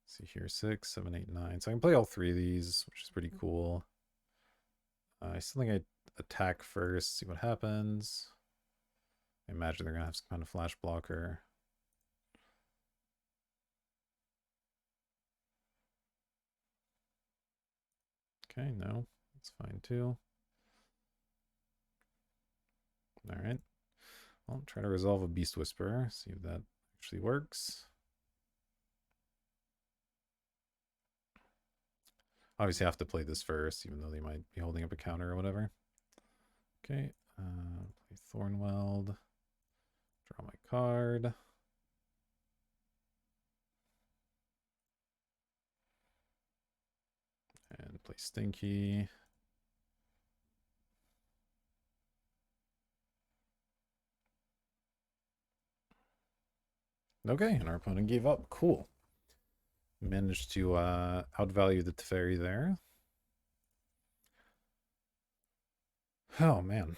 See here, 6, 7, 8, 9. So I can play all three of these, which is pretty cool. I still think I attack first, see what happens. I imagine they're going to have some kind of flash blocker. Okay, no, that's fine too. All right. I'll try to resolve a Beast Whisperer, see if that actually works. Obviously, I have to play this first, even though they might be holding up a counter or whatever. Okay, play Thornweld. Draw my card. And play Stinky. Okay, and our opponent gave up. Cool. Managed to outvalue the Teferi there. Oh, man.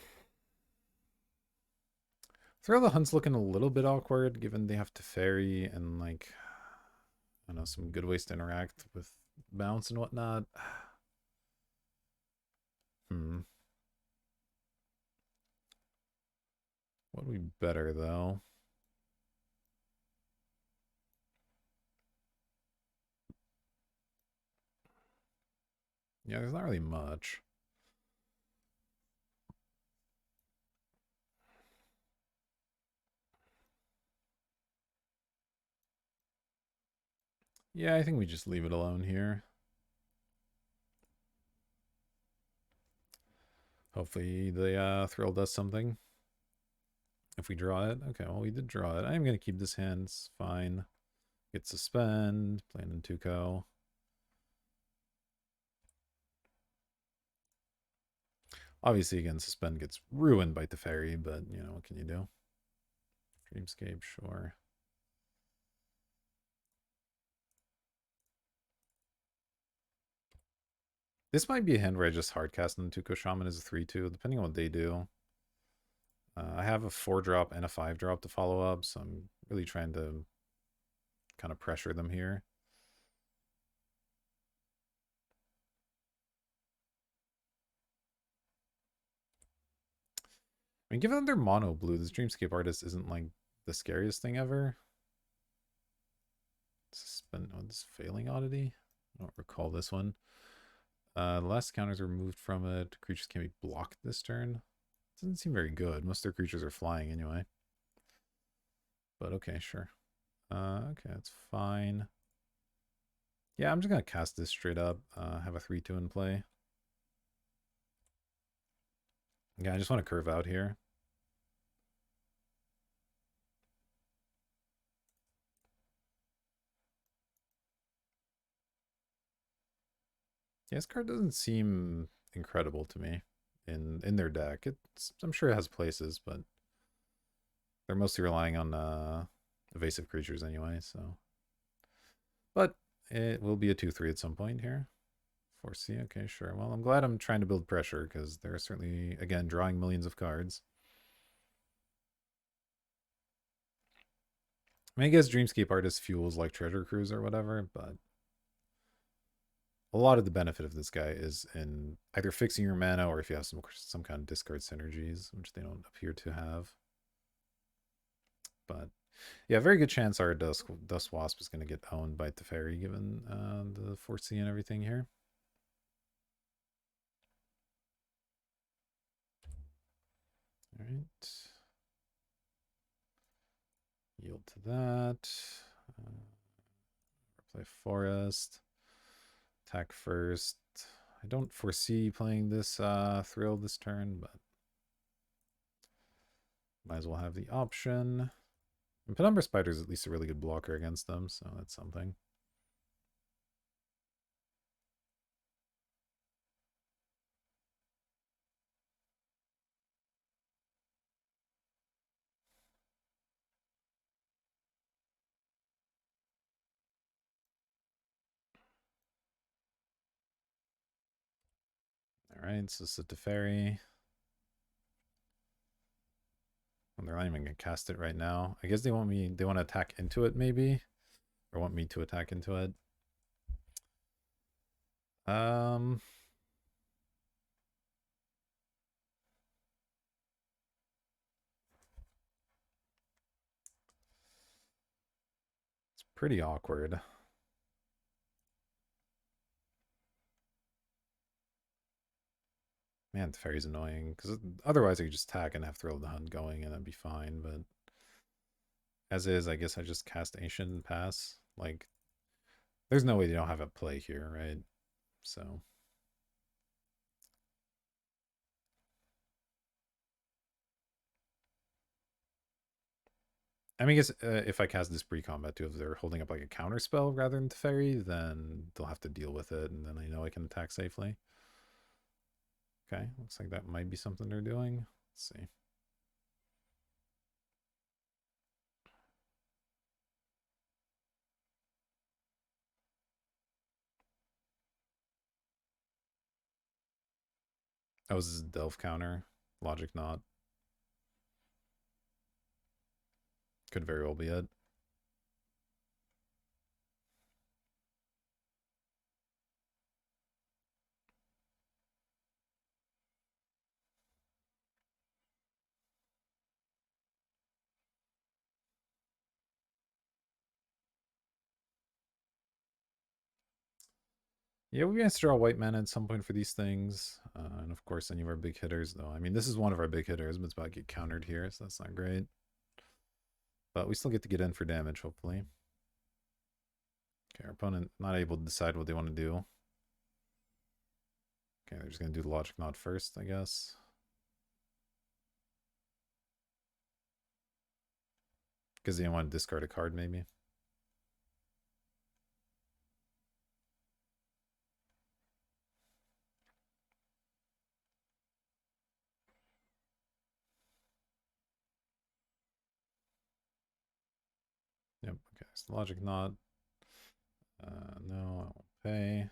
Thrill the Hunt's looking a little bit awkward given they have to ferry and like I don't know, some good ways to interact with bounce and whatnot. Hmm. What would be better though? Yeah, there's not really much. Yeah, I think we just leave it alone here. Hopefully the thrill does something. If we draw it. Okay, well we did draw it. I am gonna keep this hand, it's fine. Get suspend, plan in Tuco. Obviously again, suspend gets ruined by the fairy, but you know, what can you do? Dreamscape, sure. This might be a hand where I just hardcast into Tuco Shaman as a 3-2, depending on what they do. I have a 4-drop and a 5-drop to follow up, so I'm really trying to kind of pressure them here. I mean, given that they're mono blue, this Dreamscape Artist isn't like the scariest thing ever. Suspend, oh, this Failing Oddity? I don't recall this one. Less counters are removed from it. Creatures can be blocked this turn. Doesn't seem very good. Most of their creatures are flying anyway. But okay, sure. Okay, that's fine. Yeah, I'm just gonna cast this straight up. Have a 3-2 in play. Yeah, I just want to curve out here. Yeah, this card doesn't seem incredible to me in their deck. It's I'm sure it has places, but they're mostly relying on evasive creatures anyway, so. But it will be a 2-3 at some point here. 4C, okay, sure. Well, I'm glad I'm trying to build pressure because they're certainly, again, drawing millions of cards. I mean, I guess Dreamscape Artist fuels like Treasure Cruise or whatever, but a lot of the benefit of this guy is in either fixing your mana or if you have some kind of discard synergies, which they don't appear to have. But yeah, very good chance our Dust Wasp is going to get owned by Teferi given the 4C and everything here. All right. Yield to that. Play Forest. Attack first. I don't foresee playing this Thrill this turn, but might as well have the option. And Penumbra Spider is at least a really good blocker against them, so that's something. All right, so it's a Teferi. And they're not even gonna cast it right now. I guess they want to attack into it maybe, or want me to attack into it. Um, it's pretty awkward. Man, the fairy's annoying because otherwise I could just attack and have Thrill of the Hunt going and that'd be fine. But as is, I guess I just cast Ancient and pass. Like, there's no way they don't have a play here, right? So I mean, I guess if I cast this pre-combat too, if they're holding up like a counter spell rather than Teferi, then they'll have to deal with it, and then I know I can attack safely. Okay, looks like that might be something they're doing. Let's see. Oh, this is Delph counter. Logic not. Could very well be it. Yeah, we have to draw white mana at some point for these things. And of course, any of our big hitters, though. I mean, this is one of our big hitters, but it's about to get countered here, so that's not great. But we still get to get in for damage, hopefully. Okay, our opponent not able to decide what they want to do. Okay, they're just going to do the logic knot first, I guess. Because they didn't want to discard a card, maybe. Yep, okay, so logic knot. No, I won't pay.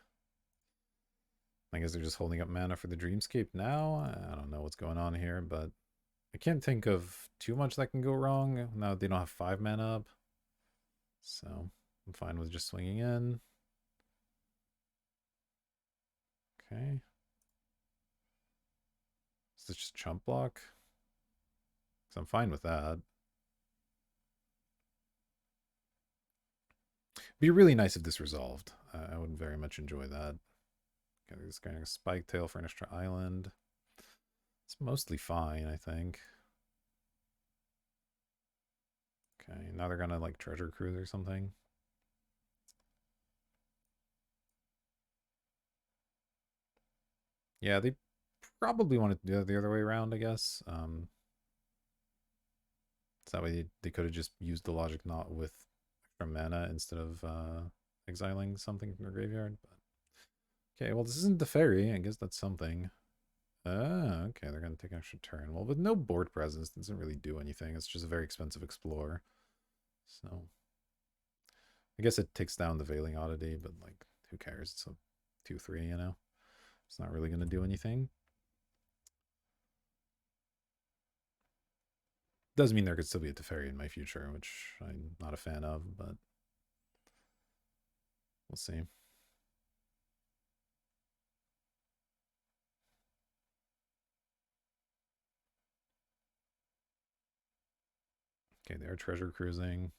I guess they're just holding up mana for the Dreamscape now. I don't know what's going on here, but I can't think of too much that can go wrong now that they don't have 5 mana up. So I'm fine with just swinging in. Okay. Is this just chump block? Because I'm fine with that. Be really nice if this resolved. I would very much enjoy that. Okay, this kind of spike tail for an extra island. It's mostly fine, I think. Okay, now they're gonna like treasure cruise or something. Yeah, they probably wanted to do it the other way around, I guess. So that way they could have just used the logic knot with extra mana instead of exiling something from the graveyard. But okay, well this isn't the fairy. I guess that's something. Ah, okay, they're gonna take an extra turn. Well, with no board presence, it doesn't really do anything. It's just a very expensive explore. So I guess it takes down the Veiling Oddity, but like, who cares? It's a 2/3, you know? It's not really gonna do anything. Does mean there could still be a Teferi in my future, which I'm not a fan of, but we'll see. Okay, they're treasure cruising.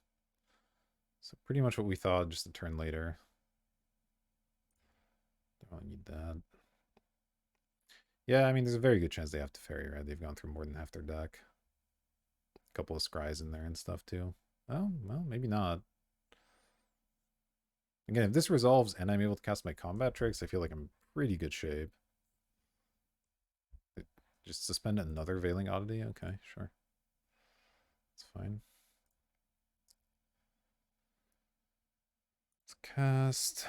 So pretty much what we thought, just a turn later. Don't need that. Yeah, I mean, there's a very good chance they have Teferi, right? They've gone through more than half their deck. A couple of scries in there and stuff, too. Oh, well, maybe not. Again, if this resolves and I'm able to cast my combat tricks, I feel like I'm in pretty good shape. Just suspend another Veiling Oddity? Okay, sure. It's fine. Let's cast.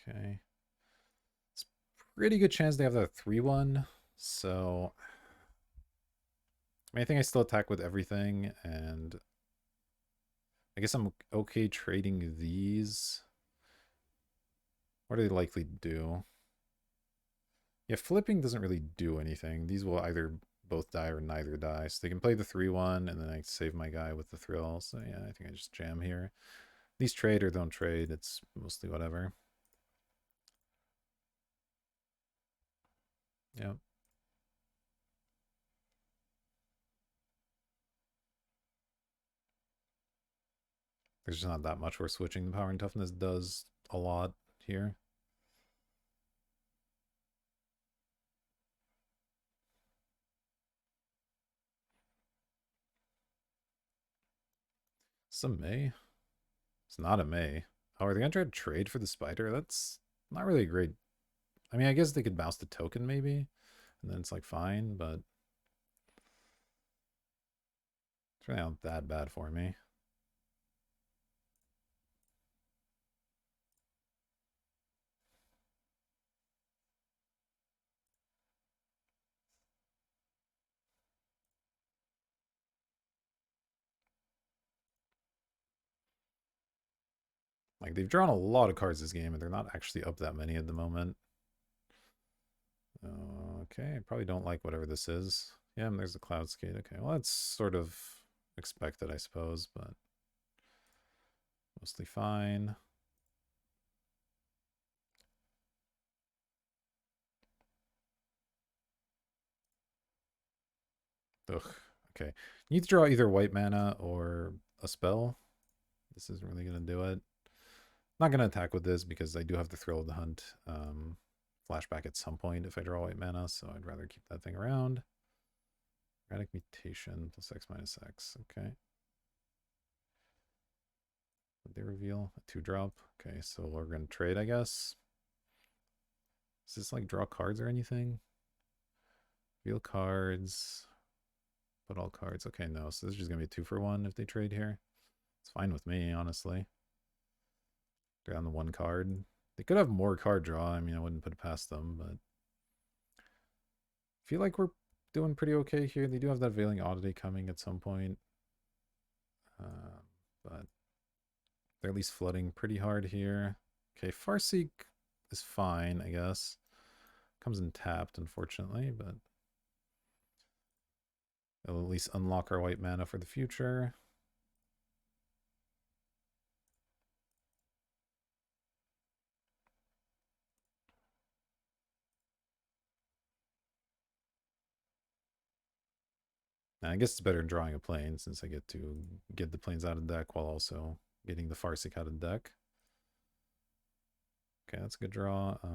Okay. It's pretty good chance they have that 3/1. So I mean, I think I still attack with everything, and I guess I'm okay trading these. What do they likely do? Yeah, flipping doesn't really do anything. These will either both die or neither die. So they can play the 3/1, and then I save my guy with the thrill. So yeah, I think I just jam here. These trade or don't trade. It's mostly whatever. Yeah. There's just not that much where switching the power and toughness does a lot here. It's a May. It's not a May. Oh, are they gonna try to trade for the spider? That's not really a great. I mean, I guess they could bounce the token maybe, and then it's like fine, but it's really not that bad for me. Like they've drawn a lot of cards this game, and they're not actually up that many at the moment. Okay, I probably don't like whatever this is. Yeah, and there's the cloud skate. Okay, well, that's sort of expected, I suppose, but mostly fine. Ugh. Okay. You need to draw either white mana or a spell. This isn't really going to do it. Not going to attack with this because I do have the Thrill of the Hunt flashback at some point if I draw white mana, so I'd rather keep that thing around. Erratic Mutation plus X minus X. Okay. Did they reveal a 2-drop? Okay, so we're going to trade, I guess. Is this like draw cards or anything? Reveal cards. Put all cards. Okay, no. So this is just going to be a 2-for-1 if they trade here. It's fine with me, honestly. They're on the 1 card. They could have more card draw. I mean, I wouldn't put it past them, but I feel like we're doing pretty okay here. They do have that Veiling Oddity coming at some point. But they're at least flooding pretty hard here. Okay, Farseek is fine, I guess. Comes in tapped, unfortunately, but it'll at least unlock our white mana for the future. Now, I guess it's better in drawing a plane since I get to get the planes out of deck while also getting the Farseek out of deck. Okay, that's a good draw. I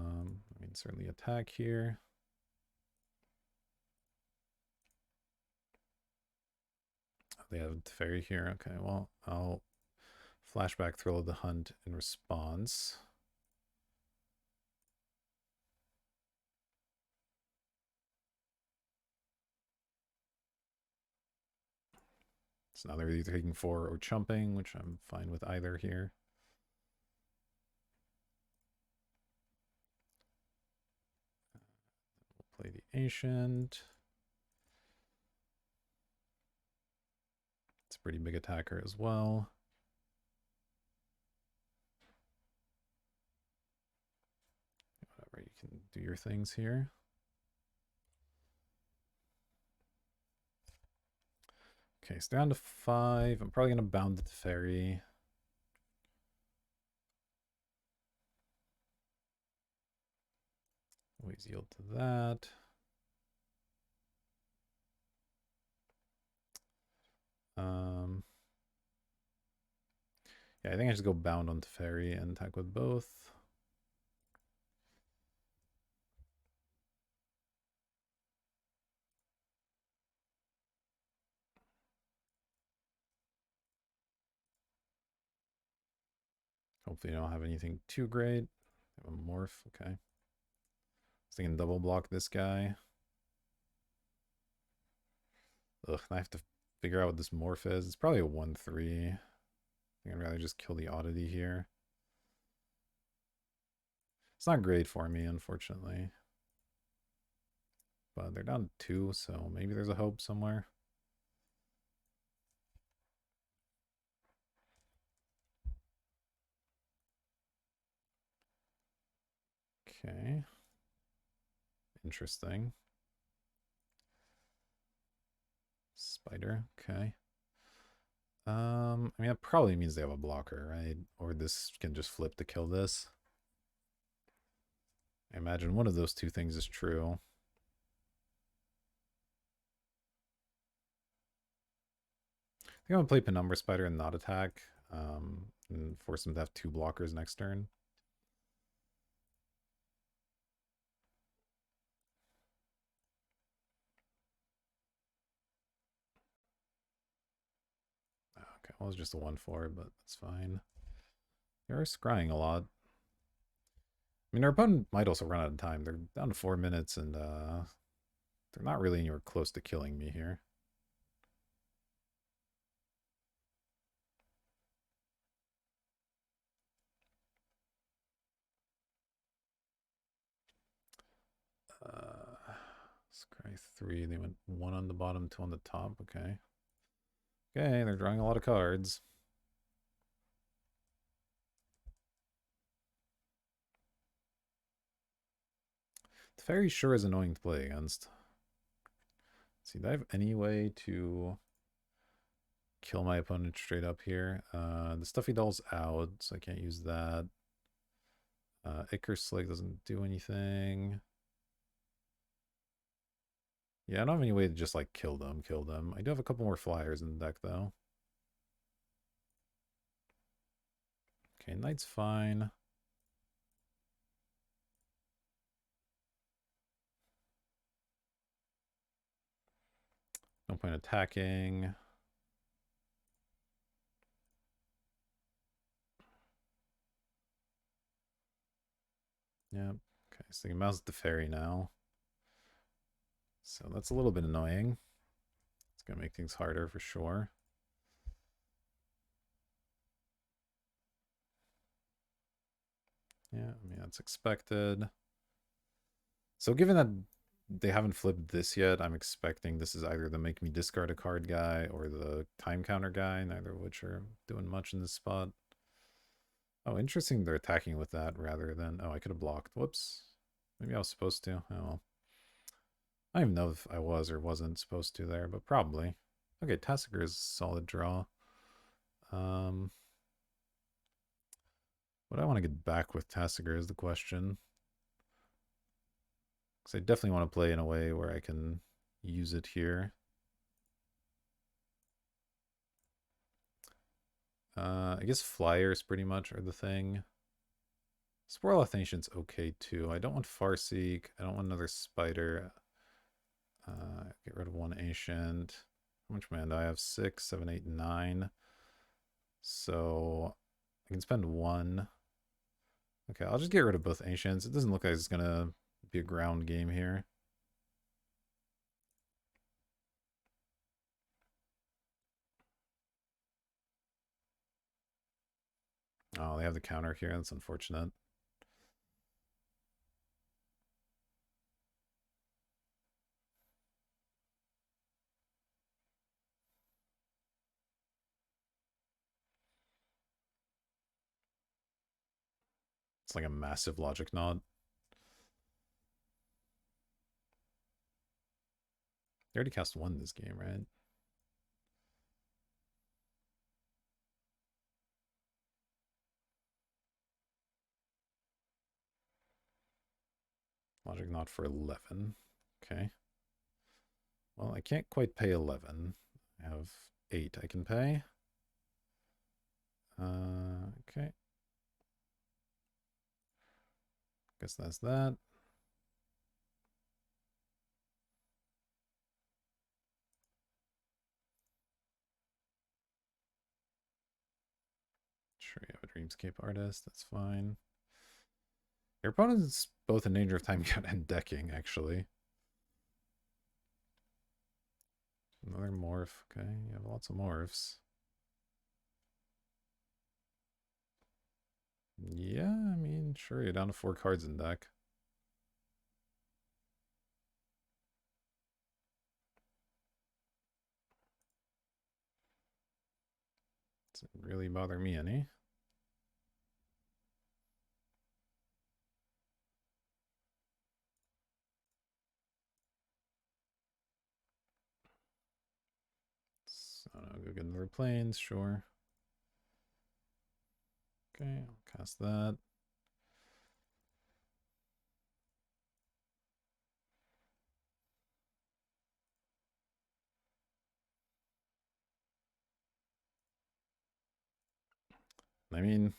mean, certainly attack here. They have Teferi here. Okay, well, I'll flashback Thrill of the Hunt in response. So now they're either taking 4 or chumping, which I'm fine with either here. We'll play the Ancient. It's a pretty big attacker as well. Whatever, you can do your things here. Okay, so down to 5. I'm probably going to bound the Teferi. Always yield to that. Yeah, I think I should go bound on Teferi and attack with both. Hopefully, I don't have anything too great. I have a morph. Okay. I was thinking double block this guy. Ugh, I have to figure out what this morph is. It's probably a 1/3. I think I'd rather just kill the oddity here. It's not great for me, unfortunately. But they're down 2, so maybe there's a hope somewhere. Okay. Interesting. Spider. Okay. I mean, that probably means they have a blocker, right? Or this can just flip to kill this. I imagine one of those two things is true. I think I'm gonna play Penumbra Spider and not attack, and force them to have 2 blockers next turn. Okay, well, it's just a 1/4, but that's fine. They're scrying a lot. I mean, our opponent might also run out of time. They're down to 4 minutes, and they're not really anywhere close to killing me here. Scry 3. They went 1 on the bottom, 2 on the top. Okay. Okay, they're drawing a lot of cards. The fairy sure is annoying to play against. see, do I have any way to kill my opponent straight up here? The Stuffy Doll's out, so I can't use that. Icar Slig doesn't do anything. Yeah, I don't have any way to just like kill them. I do have a couple more flyers in the deck though. Okay, Knight's fine. No point attacking. Yep. Okay, so he mounts the fairy now. So that's a little bit annoying. It's going to make things harder for sure. Yeah, I mean, that's expected. So given that they haven't flipped this yet, I'm expecting this is either the make me discard a card guy or the time counter guy, neither of which are doing much in this spot. Oh, interesting they're attacking with that rather than... Oh, I could have blocked. Whoops. Maybe I was supposed to. Oh, well. I don't even know if I was or wasn't supposed to there, but probably. Okay, Tasigur is a solid draw. What I want to get back with Tasigur is the question. Because I definitely want to play in a way where I can use it here. I guess flyers pretty much are the thing. Spoil Ancient's okay too. I don't want Farseek. I don't want another spider. Get rid of one ancient. How much mana do I have? 6, 7, 8, 9. So I can spend one. Okay, I'll just get rid of both ancients. It doesn't look like it's gonna be a ground game here. Oh, they have the counter here. That's unfortunate. It's like a massive logic nod. They already cast one this game, right? Logic nod for 11. Okay. Well, I can't quite pay 11. I have 8 I can pay. Okay. Guess that's that. Sure, you have a Dreamscape Artist. That's fine. Your opponent's both in danger of time count and decking, actually. Another morph. Okay, you have lots of morphs. Yeah, I mean, sure, you're down to 4 cards in deck. Doesn't really bother me any. So I'll go get another planes, sure. Okay, I'll cast that. I mean,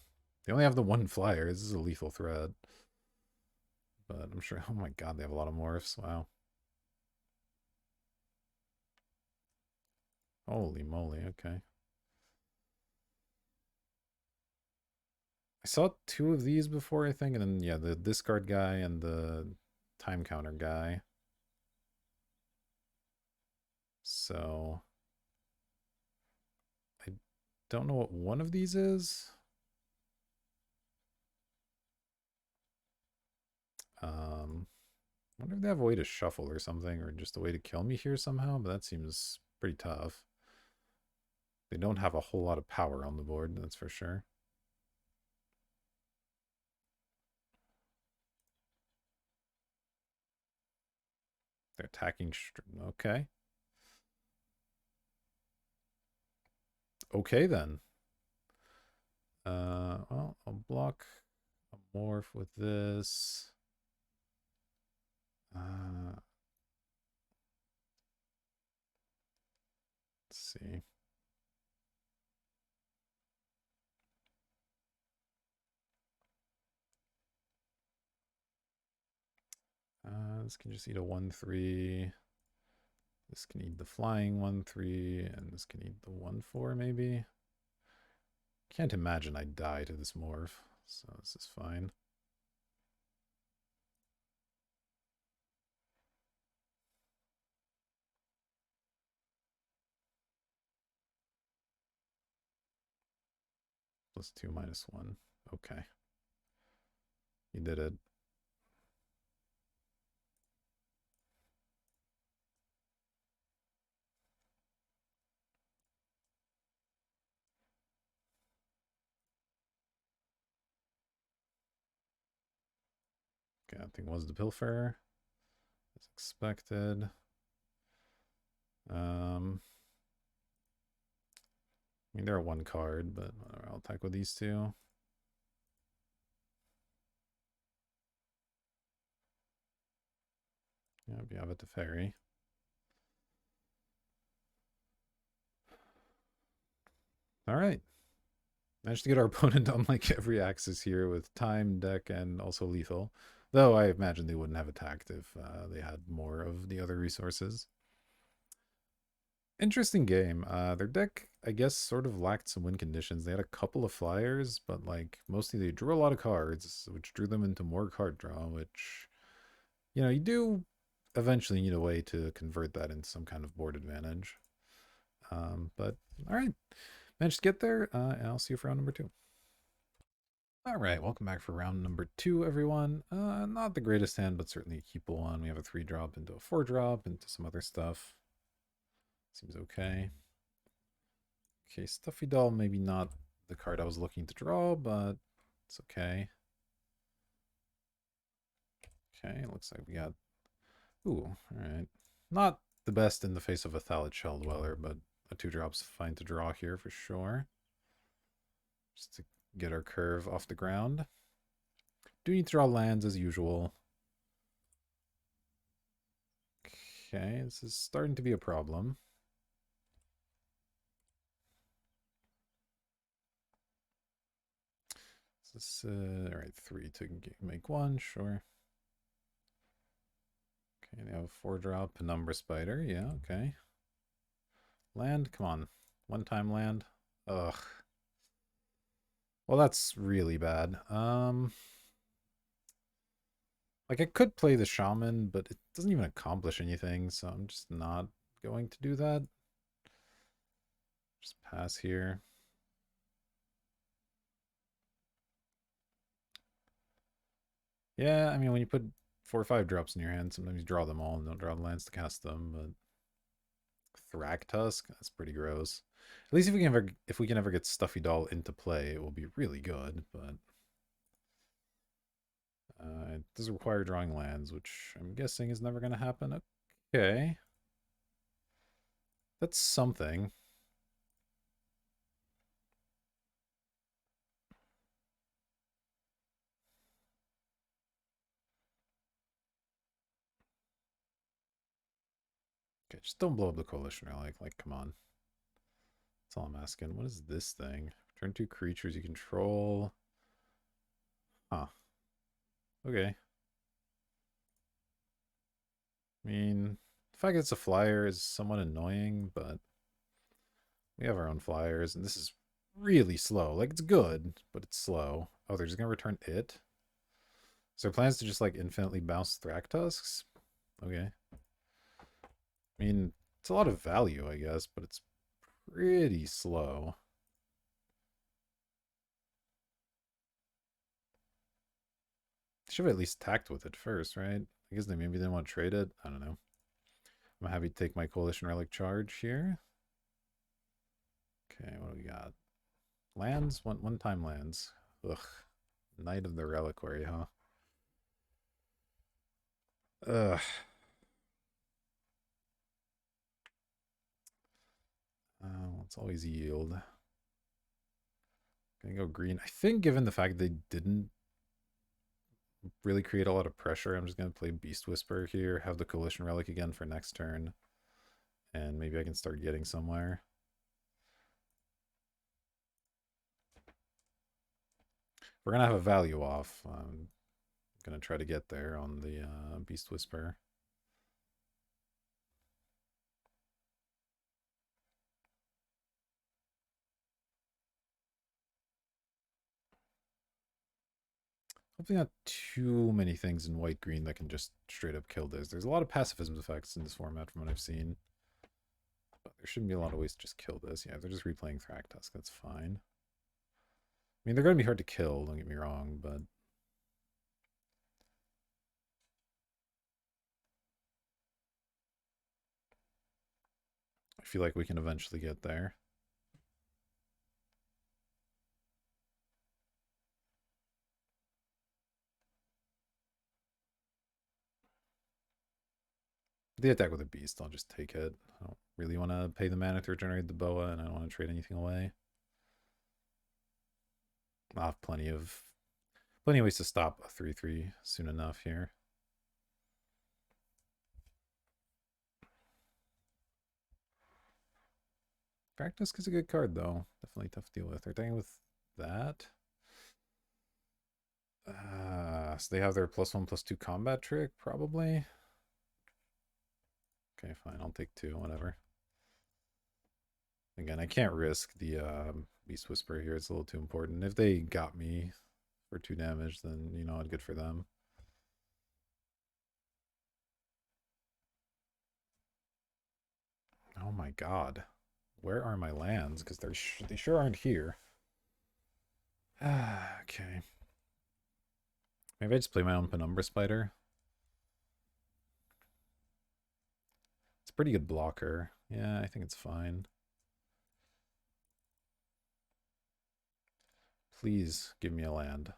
they only have the one flyer. This is a lethal threat. But I'm sure... Oh my god, they have a lot of morphs. Wow. Holy moly, okay. I saw 2 of these before, I think, and then, yeah, the discard guy and the time counter guy. So... I don't know what one of these is. I wonder if they have a way to shuffle or something, or just a way to kill me here somehow, but that seems pretty tough. They don't have a whole lot of power on the board, that's for sure. They're attacking... Okay. Okay then. Well, I'll block a morph with this. Let's see. This can just eat a 1/3. This can eat the flying 1/3, and this can eat the 1/4 maybe. Can't imagine I'd die to this morph, so this is fine. +2, -1. Okay. You did it. Okay, that thing was the Pilfer, as expected. I mean, they're a 1 card, but whatever, I'll attack with these two. Yep, you have it to fairy. All right. Managed to get our opponent on like every axis here with time, deck, and also lethal. Though I imagine they wouldn't have attacked if they had more of the other resources. Interesting game. Their deck, I guess, sort of lacked some win conditions. They had a couple of flyers, but like mostly they drew a lot of cards, which drew them into more card draw, which, you know, you do eventually need a way to convert that into some kind of board advantage. But all right, managed to get there, and I'll see you for round number 2. All right, welcome back for round number 2, everyone. Not the greatest hand, but certainly a keepable one. We have a 3-drop into a 4-drop into some other stuff. Seems okay. Okay, Stuffy Doll, maybe not the card I was looking to draw, but it's okay. Okay, looks like we got... Ooh, alright. Not the best in the face of a Thallid Shell Dweller, but a 2-drop's fine to draw here for sure. Just to get our curve off the ground. Do need to draw lands as usual. Okay, this is starting to be a problem. This all right, 3 to make 1, sure. Okay, they have a 4-drop Penumbra Spider. Yeah, okay. Land, come on. 1-time land. Ugh. Well, that's really bad. Like I could play the Shaman, but it doesn't even accomplish anything, so I'm just not going to do that. Just pass here. Yeah, I mean, when you put 4 or 5 drops in your hand, sometimes you draw them all and don't draw the lands to cast them, but Thragtusk, that's pretty gross. At least if we can ever get Stuffy Doll into play, it will be really good, but it does require drawing lands, which I'm guessing is never going to happen. Okay. That's something. Okay, just don't blow up the Coalition Relic. Like, come on. That's all I'm asking. What is this thing? Turn 2 creatures you control. Huh. Okay. I mean, the fact that it's a flyer is somewhat annoying, but we have our own flyers, and this is really slow. Like, it's good, but it's slow. Oh, they're just gonna return it? So their plans to just, like, infinitely bounce Thragtusks? Okay. I mean, it's a lot of value, I guess, but it's pretty slow. Should have at least tacked with it first, right? I guess they maybe didn't want to trade it. I don't know. I'm happy to take my Coalition Relic charge here. Okay, what do we got? Lands? One-time lands. Ugh. Knight of the Reliquary, huh? Ugh. Let's always yield. gonna go green. I think given the fact they didn't really create a lot of pressure, I'm just gonna play Beast Whisper here, have the Coalition Relic again for next turn, and maybe I can start getting somewhere. We're gonna have a value off. I'm gonna try to get there on the Beast Whisper. Hopefully not too many things in white-green that can just straight up kill this. There's a lot of pacifism effects in this format from what I've seen. But there shouldn't be a lot of ways to just kill this. Yeah, they're just replaying Thragtusk. That's fine. I mean, they're going to be hard to kill, don't get me wrong, but... I feel like we can eventually get there. The attack with a beast, I'll just take it. I don't really want to pay the mana to regenerate the boa, and I don't want to trade anything away. I'll have plenty of ways to stop a 3/3 soon enough here. Practice is a good card though. Definitely tough to deal with. They're dealing with that. So they have their +1/+2 combat trick, probably. Okay, fine. I'll take 2, whatever. Again, I can't risk the Beast Whisper here. It's a little too important. If they got me for 2 damage, then, you know, good for them. Oh my god. Where are my lands? Because they sure aren't here. Okay. Maybe I just play my own Penumbra Spider. It's a pretty good blocker. Yeah, I think it's fine. Please give me a land.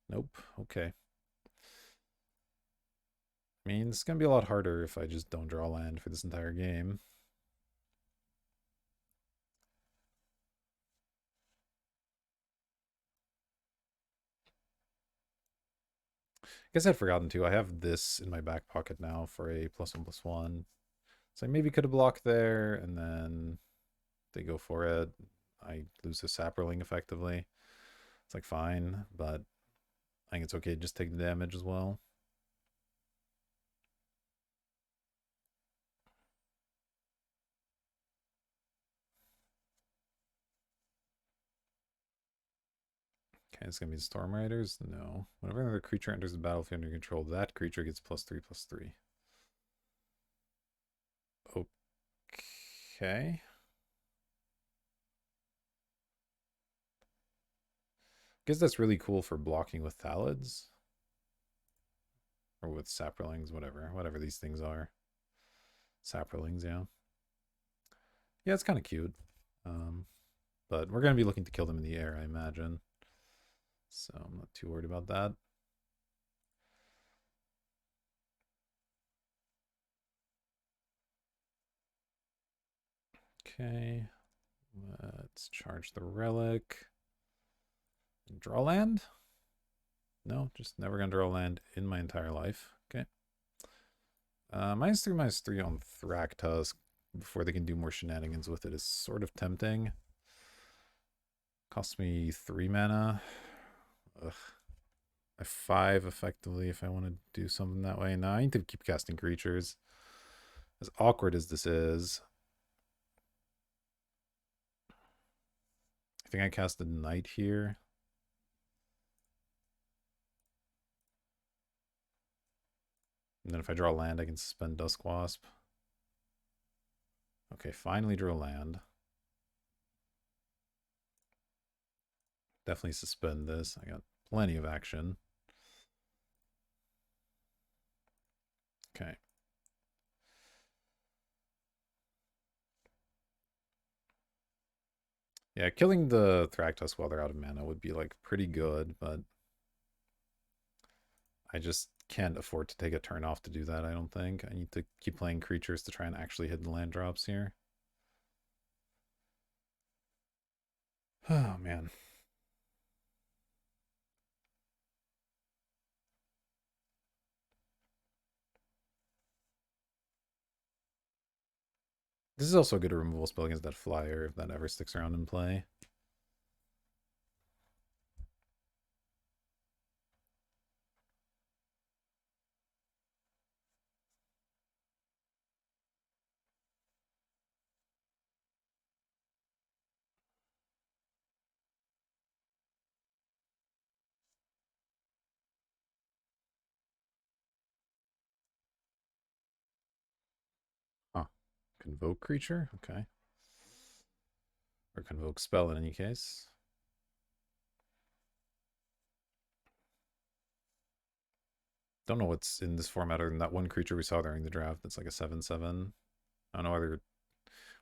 Nope. Okay. I mean, it's going to be a lot harder if I just don't draw land for this entire game. I guess I'd forgotten to. I have this in my back pocket now for a +1/+1. So I maybe could have blocked there, and then they go for it. I lose a Saproling effectively. It's like fine, but I think it's okay to just take the damage as well. Okay, it's gonna be the Storm Riders. No. Whenever another creature enters the battlefield under control, that creature gets +3/+3. Okay. Guess that's really cool for blocking with Thalids. Or with Saprolings, whatever these things are. Saprolings, yeah. Yeah, it's kind of cute. But we're going to be looking to kill them in the air, I imagine. So I'm not too worried about that. Okay. Let's charge the relic. Draw land? No, just never going to draw land in my entire life. Okay. -3/-3 on Thragtusk before they can do more shenanigans with it is sort of tempting. Costs me 3 mana. Ugh. I have 5 effectively if I want to do something that way. Now I need to keep casting creatures. As awkward as this is, I think I cast a knight here. And then if I draw land, I can suspend Dusk Wasp. Okay, finally drew a land. Definitely suspend this. I got plenty of action. Okay. Yeah, killing the Thragtusk while they're out of mana would be like pretty good, but I just can't afford to take a turn off to do that, I don't think. I need to keep playing creatures to try and actually hit the land drops here. Oh, man. This is also a good removal spell against that flyer if that ever sticks around in play. Huh. Convoke creature? Okay. Or convoke spell in any case. Don't know what's in this format other than that one creature we saw during the draft that's like a 7/7. I don't know whether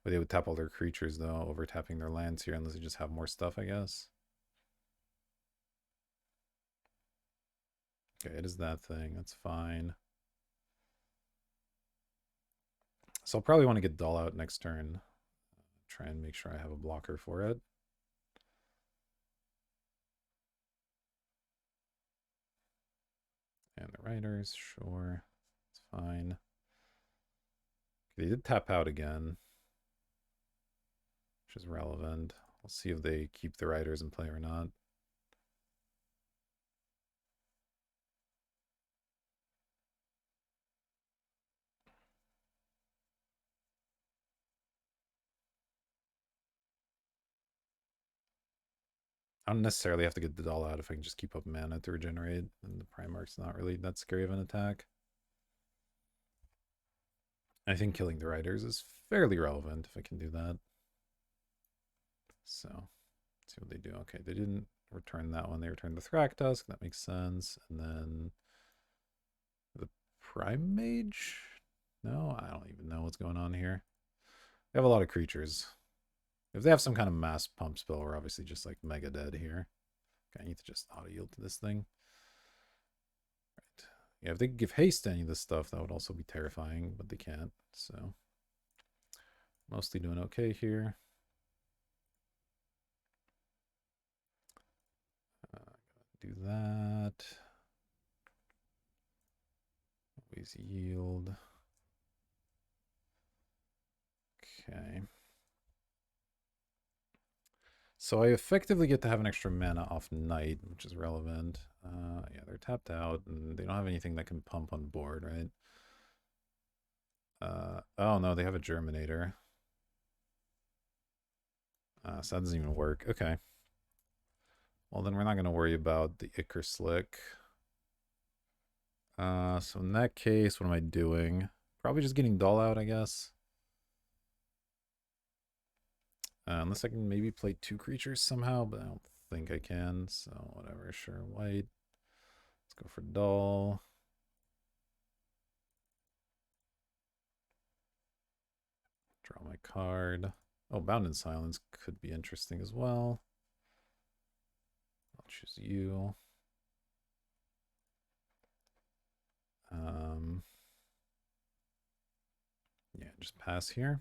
they would tap all their creatures though, over tapping their lands here unless they just have more stuff, I guess. Okay, it is that thing. That's fine. So I'll probably want to get Doll out next turn. Try and make sure I have a blocker for it. And the Riders, sure. It's fine. They did tap out again, which is relevant. We'll see if they keep the Riders in play or not. I don't necessarily have to get the Doll out if I can just keep up mana to regenerate, and the Primarch's not really that scary of an attack. I think killing the Riders is fairly relevant if I can do that. So, let's see what they do. Okay, they didn't return that one. They returned the Thragtusk. That makes sense. And then the Prime Mage? No, I don't even know what's going on here. They have a lot of creatures. If they have some kind of mass pump spell, we're obviously just like mega dead here. Okay, I need to just auto yield to this thing. Right. Yeah, if they could give haste to any of this stuff, that would also be terrifying, but they can't. So, mostly doing okay here. Do that. Always yield. Okay. So I effectively get to have an extra mana off Knight, which is relevant. Yeah, they're tapped out, and they don't have anything that can pump on board, right? Oh no, they have a Germinator. So that doesn't even work. Okay. Well, then we're not going to worry about the Ichor Slick. So in that case, what am I doing? Probably just getting Doll out, I guess. Unless I can maybe play two creatures somehow, but I don't think I can. So whatever, sure, white. Let's go for Doll. Draw my card. Oh, Bound in Silence could be interesting as well. I'll choose you. Yeah, just pass here.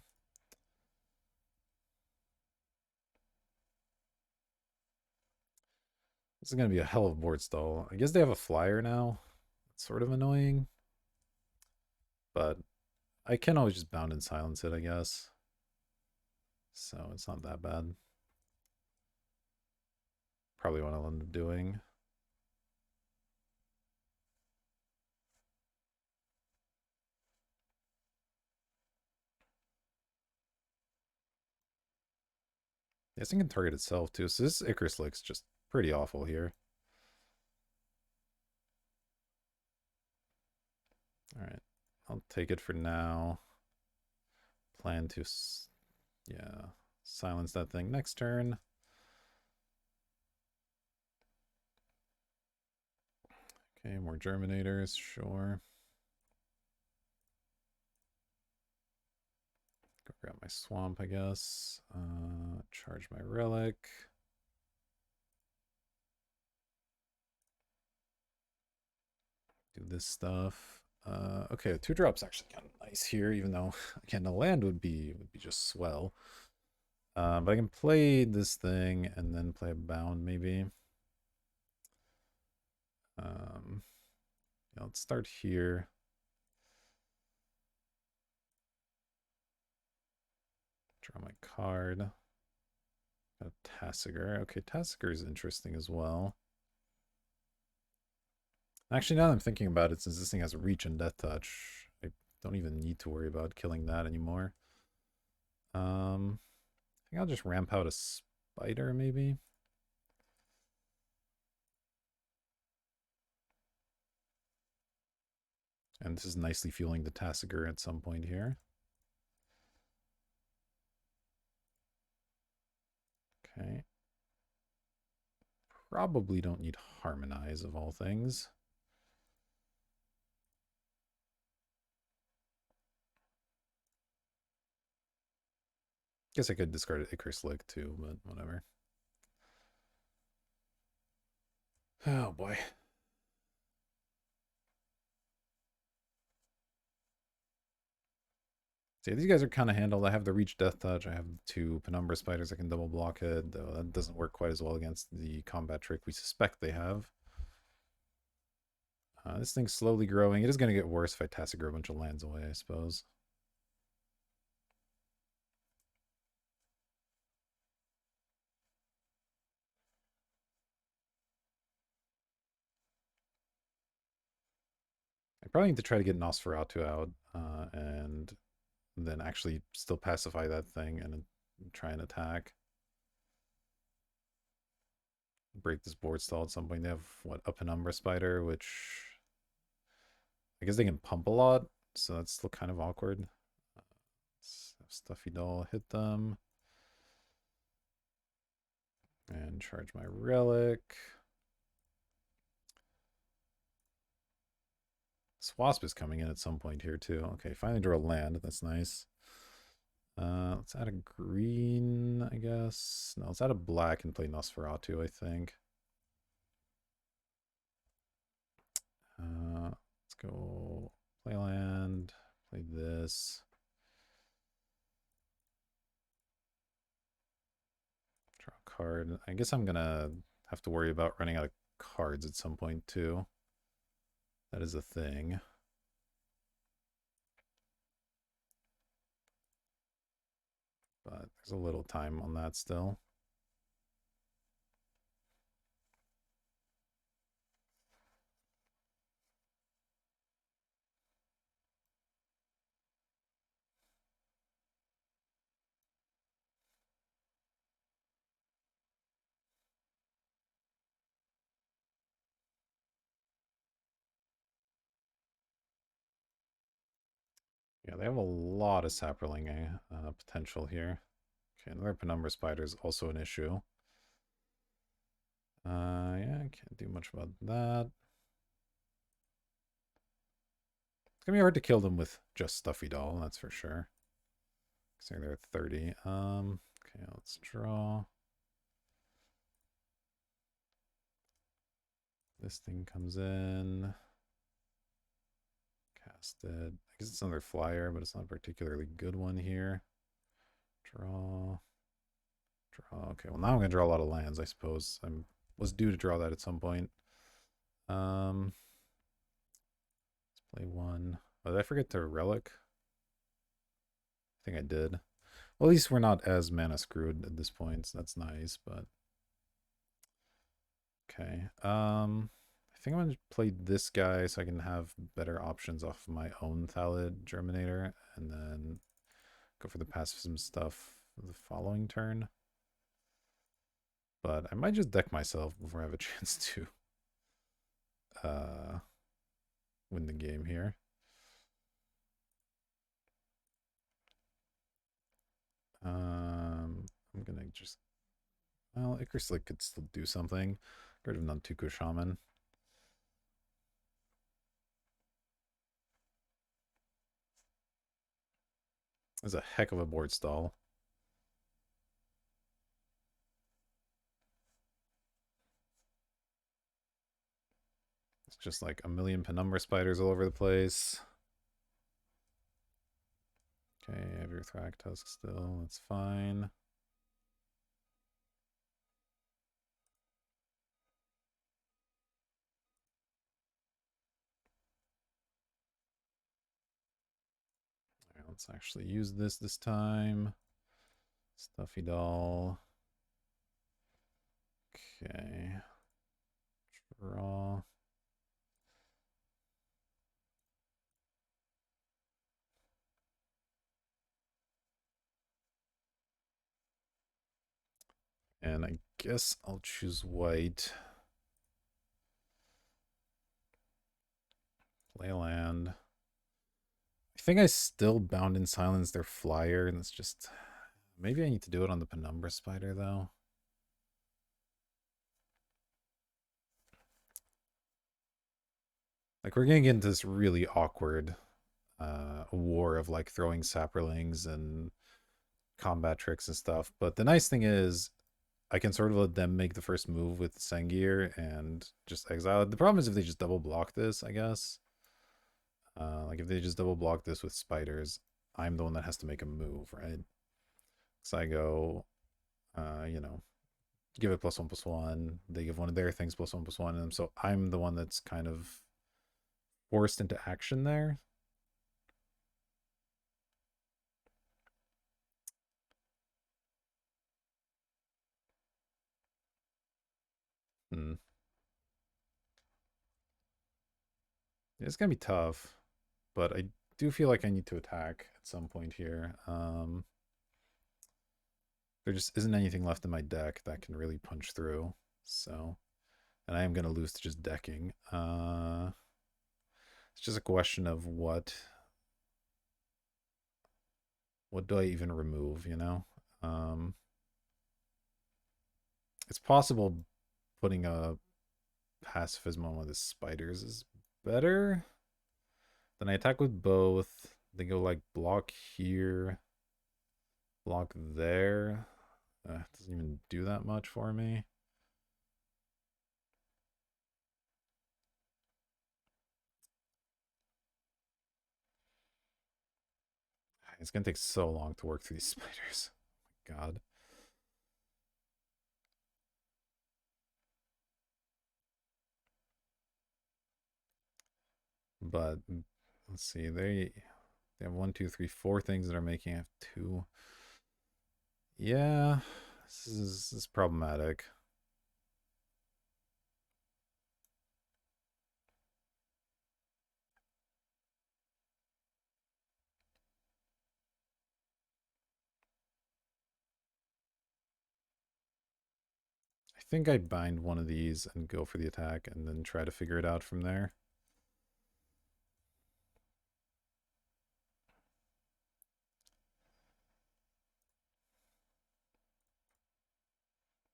This is going to be a hell of a board stall. I guess they have a flyer now. It's sort of annoying. But I can always just Bound and Silence it, I guess. So it's not that bad. Probably what I'll end up doing. This thing can target itself too. So this Icarus looks just pretty awful here. Alright. I'll take it for now. Plan to, yeah, silence that thing next turn. Okay, more Germinators, sure. Go grab my swamp, I guess. Charge my relic. Do this stuff. Okay, 2 drops actually kind of nice here, even though again the land would be just swell. But I can play this thing and then play a bound maybe. Yeah, let's start here. Draw my card. Got Tassiger. Okay, Tassiger is interesting as well. Actually, now that I'm thinking about it, since this thing has reach and death touch, I don't even need to worry about killing that anymore. I think I'll just ramp out a spider, maybe. And this is nicely fueling the Tassiger at some point here. Okay. Probably don't need Harmonize of all things. Guess I could discard Icarus Lick too, but whatever. Oh boy. See, these guys are kind of handled. I have the Reach Death Touch. I have the two Penumbra Spiders that can double block it, though that doesn't work quite as well against the combat trick we suspect they have. This thing's slowly growing. It is going to get worse if I Tassiger a bunch of lands away, I suppose. I probably need to try to get Nosferatu out and then actually still pacify that thing and try and attack. Break this board stall at some point. They have, what, a Penumbra Spider, which I guess they can pump a lot, so that's still kind of awkward. Stuffy Doll hit them. And charge my Relic. Swasp is coming in at some point here, too. Okay, finally draw a land. That's nice. Let's add a green, I guess. No, let's add a black and play Nosferatu, I think. Let's go play land, play this. Draw a card. I guess I'm gonna have to worry about running out of cards at some point, too. That is a thing. But there's a little time on that still. Yeah, they have a lot of Saproling potential here. Okay, another Penumbra Spider is also an issue. Yeah, I can't do much about that. It's gonna be hard to kill them with just Stuffy Doll, that's for sure. Considering they're at 30. Okay, let's draw. This thing comes in. Cast it. I guess it's another flyer, but it's not a particularly good one here. Draw. Draw. Okay, well now I'm gonna draw a lot of lands, I suppose. I was due to draw that at some point. Let's play one. Oh, did I forget to relic? I think I did. Well, at least we're not as mana screwed at this point, so that's nice, but okay. I think I'm gonna play this guy so I can have better options off my own Thallid Germinator, and then go for the pacifism stuff the following turn. But I might just deck myself before I have a chance to win the game here. I'm gonna just, well, Icarus Lick could still do something. Get rid of Nantuko Shaman. That's a heck of a board stall. It's just like a million Penumbra Spiders all over the place. Okay, I have your Thragtusk still. That's fine. Let's actually use this time. Stuffy doll. Okay. Draw. And I guess I'll choose white. Play land. I think I still bound and silence their flyer, and it's just maybe I need to do it on the Penumbra Spider though. Like we're gonna get into this really awkward war of like throwing saprolings and combat tricks and stuff. But the nice thing is I can sort of let them make the first move with Sengir and just exile it. The problem is if they just double block this, I guess. Like if they just double block this with spiders, I'm the one that has to make a move, right? So I go, you know, give it +1/+1. They give one of their things +1/+1, and so I'm the one that's kind of forced into action there. Hmm. It's gonna be tough, but I do feel like I need to attack at some point here. There just isn't anything left in my deck that can really punch through. So, and I am gonna lose to just decking. It's just a question of what do I even remove, you know? Um, it's possible putting a pacifism on one of the spiders is better. Then I attack with both. They go like block here, block there. Doesn't even do that much for me. It's gonna take so long to work through these spiders. Oh my God. But let's see, they have one, two, three, four things that are making. I have two. Yeah, this is problematic. I think I bind one of these and go for the attack and then try to figure it out from there.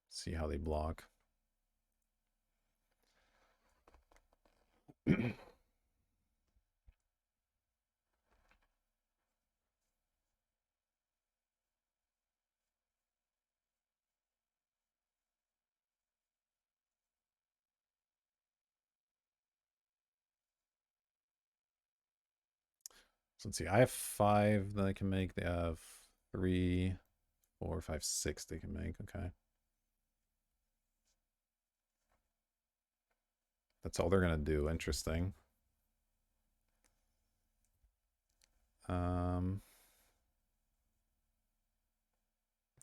See how they block. So let's see. I have five that I can make. They have three, four, five, six they can make. Okay. That's all they're gonna do. Interesting. Um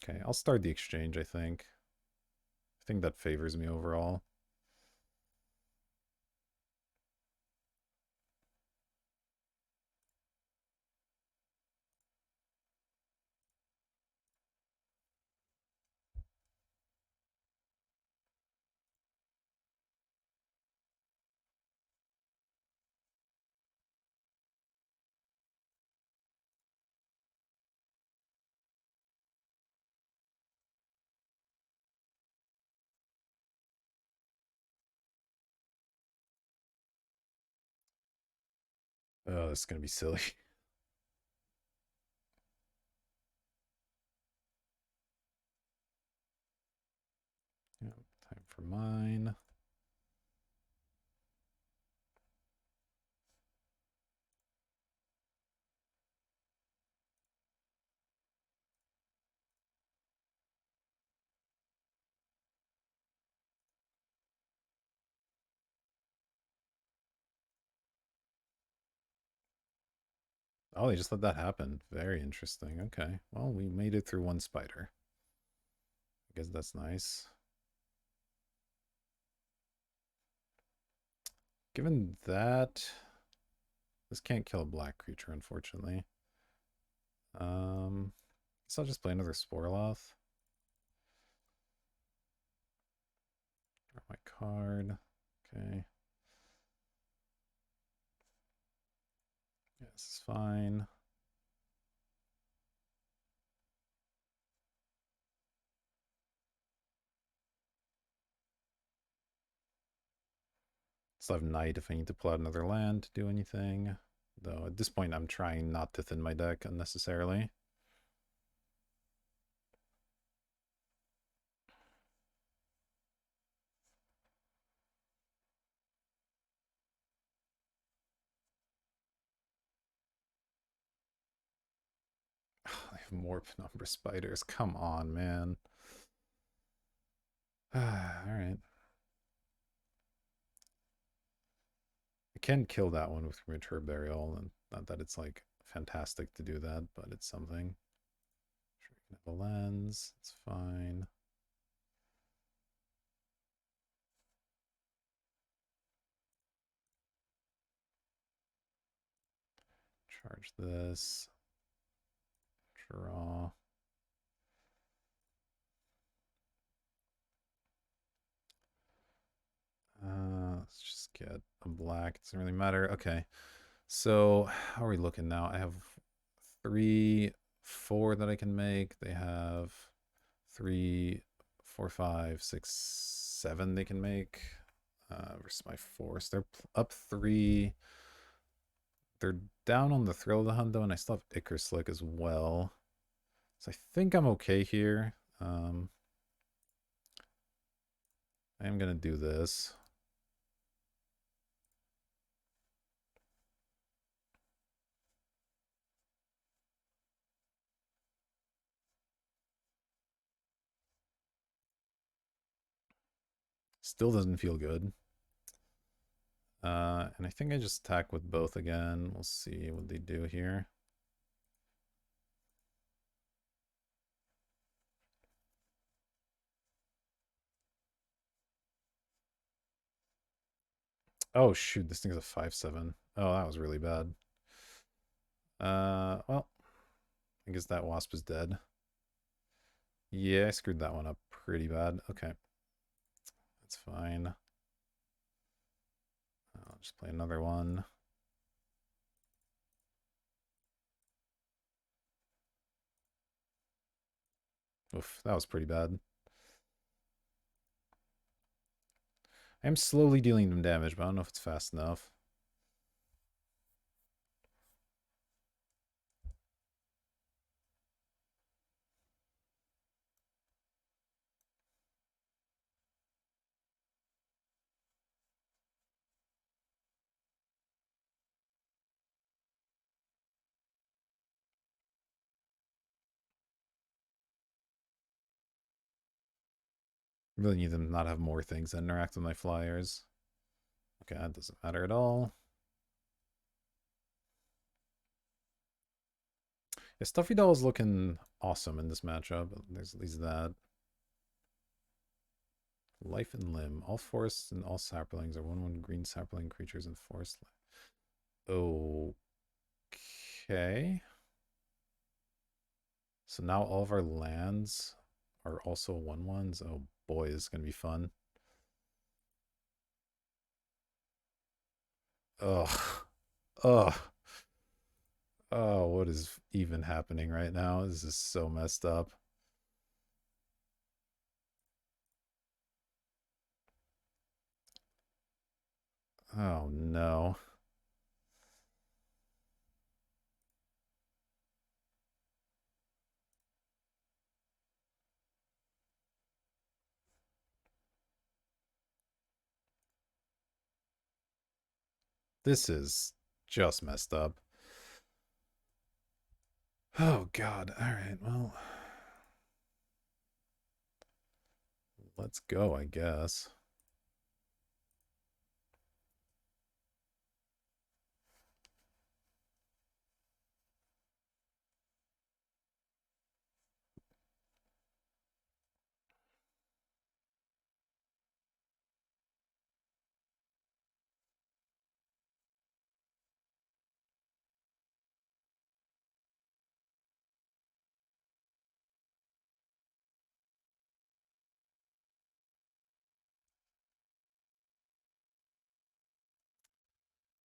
okay, I'll start the exchange, I think. I think that favors me overall. Oh, this is gonna be silly. Yeah, time for mine. Oh, they just let that happen. Very interesting. Okay. Well, we made it through one spider. I guess that's nice. Given that, this can't kill a black creature, unfortunately. Guess I'll just play another Sporloth. Draw my card. Okay. Yeah, this is fine. Still have Knight if I need to pull out another land to do anything. Though at this point, I'm trying not to thin my deck unnecessarily. I have more Penumbra Spiders. Come on, man. Alright. I can kill that one with Premature Burial, and not that it's like fantastic to do that, but it's something. Sure, we can have a lens. It's fine. Charge this. Draw. Let's just get a black. It doesn't really matter. Okay. So how are we looking now? I have 3, 4 that I can make. They have 3, 4, 5, 6, 7 they can make. Versus my force. They're up 3. They're down on the Thrill of the Hunt though, and I still have Icar Slick as well. So I think I'm okay here. I am gonna do this. Still doesn't feel good. And I think I just attack with both again. We'll see what they do here. Oh shoot, this thing's a 5/7. Oh, that was really bad. Well, I guess that wasp is dead. Yeah, I screwed that one up pretty bad. Okay. That's fine. I'll just play another one. Oof, that was pretty bad. I'm slowly dealing them damage, but I don't know if it's fast enough. Really need them to not have more things that interact with my flyers. Okay, that doesn't matter at all. Yeah, Stuffy Doll is looking awesome in this matchup. There's at least that. Life and Limb. All forests and all saplings are 1/1 green sapling creatures in forest. Okay. So now all of our lands are also 1/1s. Oh boy, this is going to be fun. Ugh. Ugh. Oh, what is even happening right now? This is so messed up. Oh no. This is just messed up. Oh god. All right. Well, let's go, I guess.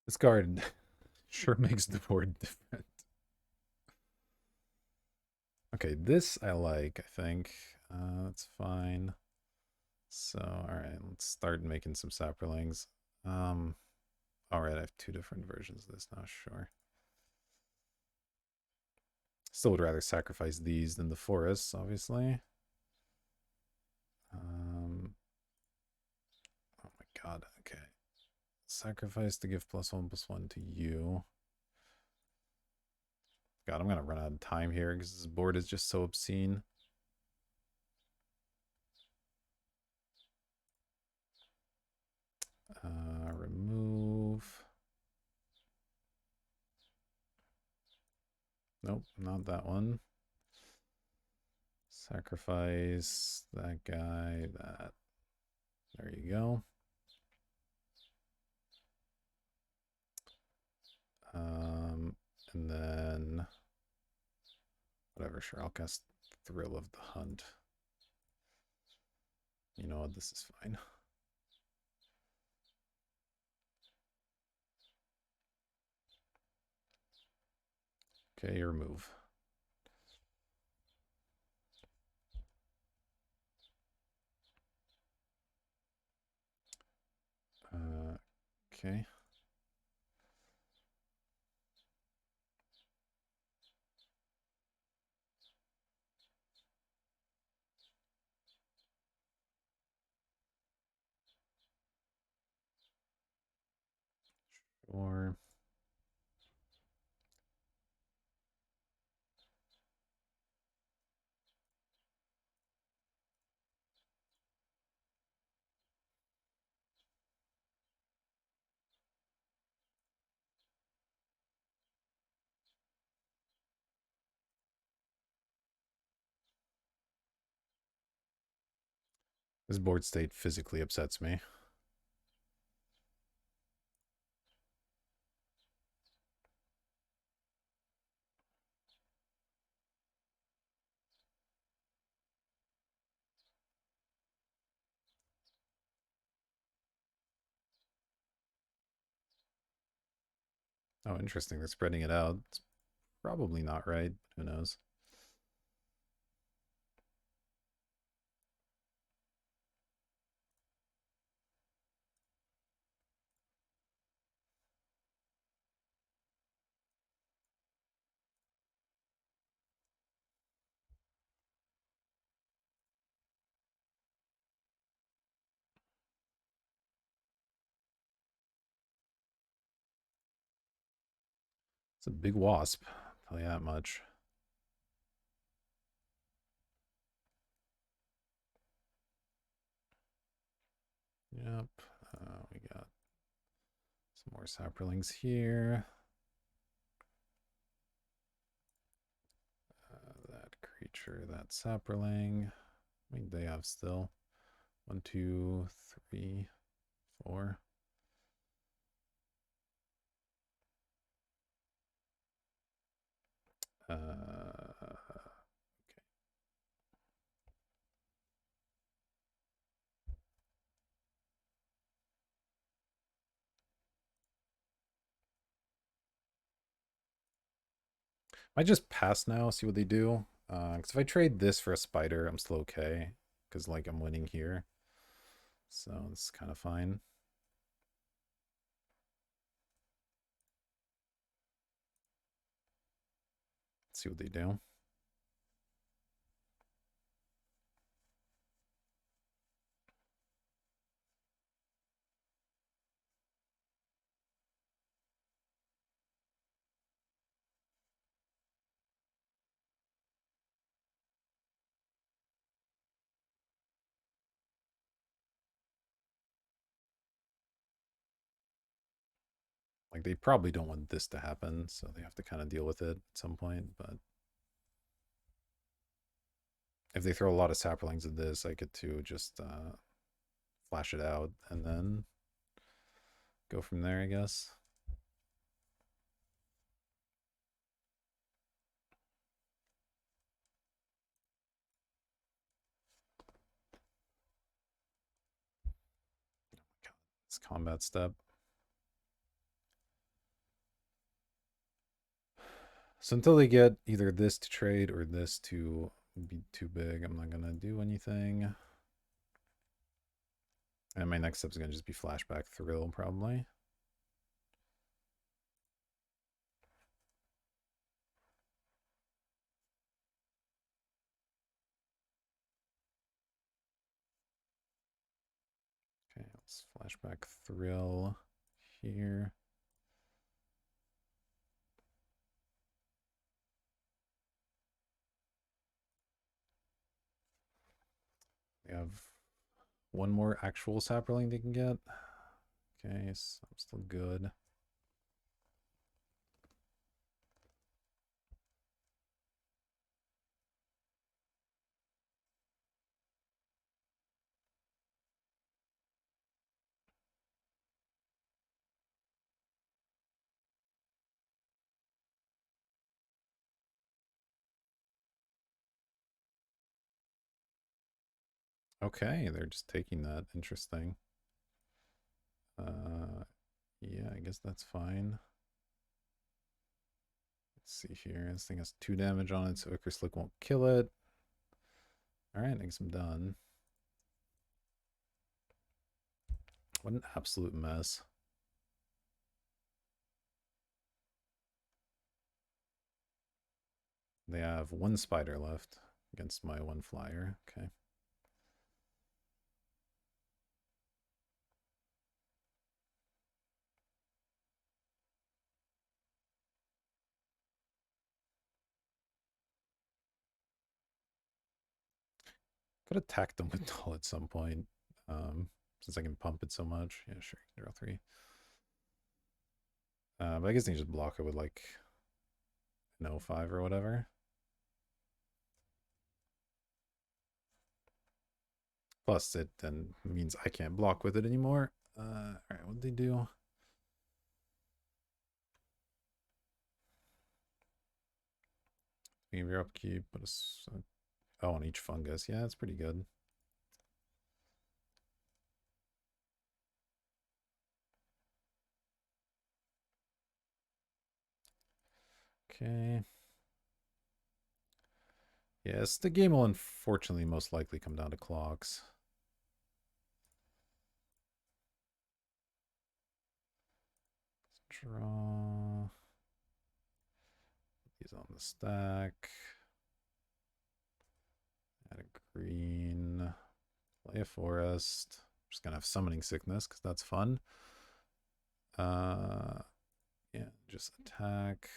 This card sure makes the board different. Okay, this I like, I think. That's fine. So, alright, let's start making some saplings. Alright, I have two different versions of this now, sure. Still would rather sacrifice these than the forests, obviously. Oh my god, okay. Sacrifice to give +1/+1 to you. God, I'm gonna run out of time here because this board is just so obscene. Remove. Nope, not that one. Sacrifice that guy, that. There you go. And then whatever, sure, I'll cast Thrill of the Hunt. You know what, this is fine. Okay, remove. Okay. Sure. This board state physically upsets me. Oh, interesting. They're spreading it out. It's probably not right. Who knows? It's a big wasp. I'll tell you that much. Yep. We got some more saplings here. That creature, that sapling. How many do they have still? 1, 2, 3, 4. I just pass now, see what they do. Because if I trade this for a spider, I'm still okay. Because, like, I'm winning here. So it's kind of fine. Let's see what they do. Like, they probably don't want this to happen, so they have to kind of deal with it at some point. But if they throw a lot of saplings at this, I get to just flash it out and then go from there, I guess. God, this combat step. So until they get either this to trade or this to be too big, I'm not gonna do anything. And my next step is gonna just be flashback thrill, probably. Okay, let's flashback thrill here. We have one more actual sapperling they can get. Okay, so I'm still good. Okay, they're just taking that. Interesting. Yeah, I guess that's fine. Let's see here. This thing has 2 damage on it, so Ichor Slick won't kill it. Alright, I guess I'm done. What an absolute mess. They have 1 spider left against my 1 flyer. Okay. Could attack them with Dull at some point. Since I can pump it so much. Yeah, sure. Draw 3. But I guess they can just block it with like an 05 or whatever. Plus, it then means I can't block with it anymore. Alright, what did they do? Beginning of your upkeep, put a oh, on each fungus. Yeah, that's pretty good. Okay. Yes, the game will unfortunately most likely come down to clocks. Let's draw these on the stack. Add a green. Play a forest. I'm just gonna have summoning sickness because that's fun. Yeah, just attack.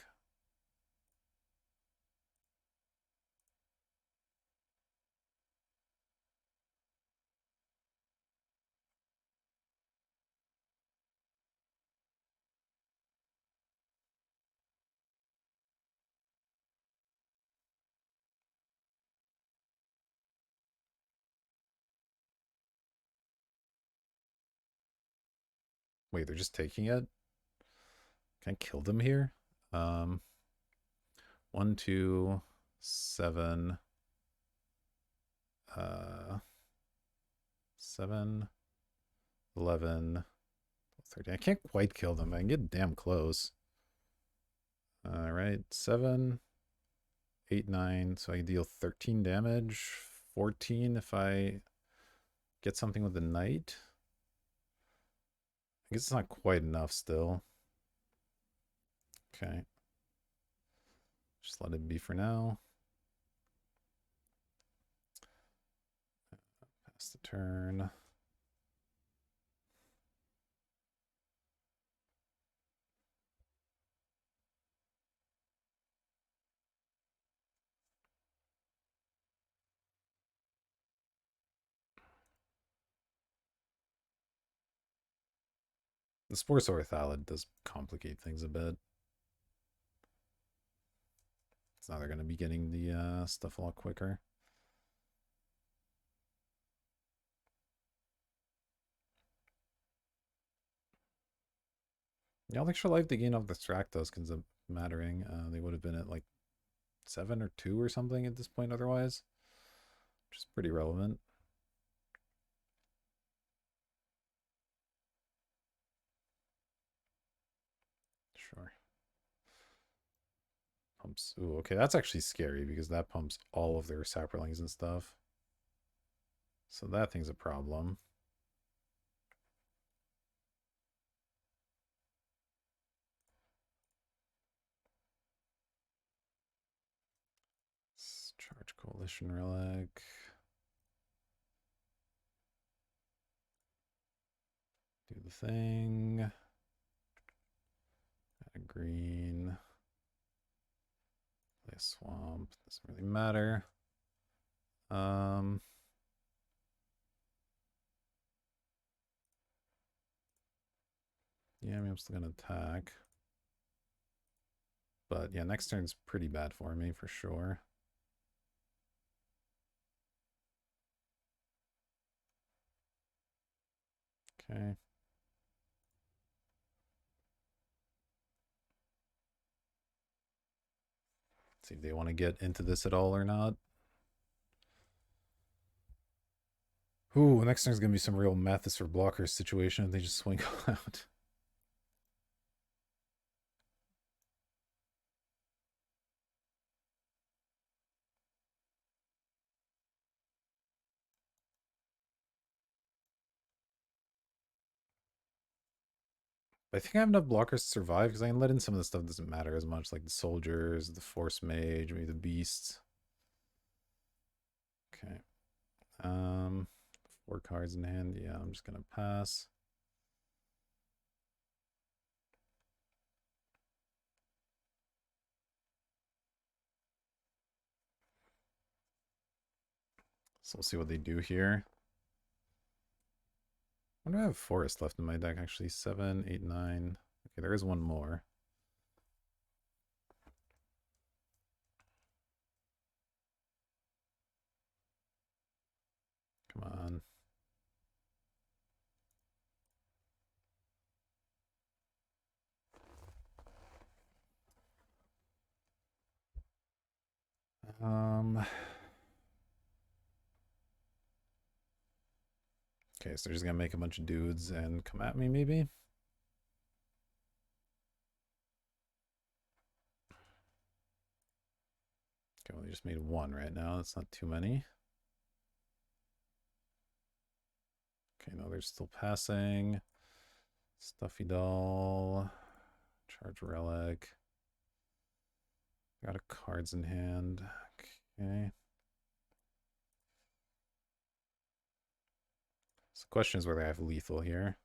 Wait, they're just taking it? Can I kill them here? 1, 2, 7. 7, 11, 13. I can't quite kill them. I can get damn close. All right, 7, 8, 9. So I deal 13 damage. 14 if I get something with the knight. I guess it's not quite enough still. Okay. Just let it be for now. Pass the turn. The Sporosaur Thalid does complicate things a bit. So now they're going to be getting the stuff a lot quicker. Yeah, extra life they gain off the Stratos ends up mattering. They would have been at like 7 or 2 or something at this point otherwise, which is pretty relevant. Sure. Pumps. Ooh, okay, that's actually scary because that pumps all of their saplings and stuff. So that thing's a problem. Let's charge Coalition Relic. Do the thing. Add a green. Play a swamp. Doesn't really matter. Yeah, I mean, I'm still gonna attack. But yeah, next turn's pretty bad for me for sure. Okay. See if they want to get into this at all or not. Ooh, next turn's gonna be some real Mathis for blockers situation if they just swing out. I think I have enough blockers to survive because I can let in some of the stuff that doesn't matter as much, like the soldiers, the force mage, maybe the beasts. Okay. 4 cards in hand. Yeah, I'm just gonna pass. So we'll see what they do here. I wonder if I have forest left in my deck actually. 7, 8, 9. Okay, there is one more. Come on. Okay, so they're just gonna make a bunch of dudes and come at me, maybe? Okay, well, they just made one right now. That's not too many. Okay, no, they're still passing. Stuffy doll. Charge relic. Got a cards in hand. Okay. So the question is whether I have lethal here.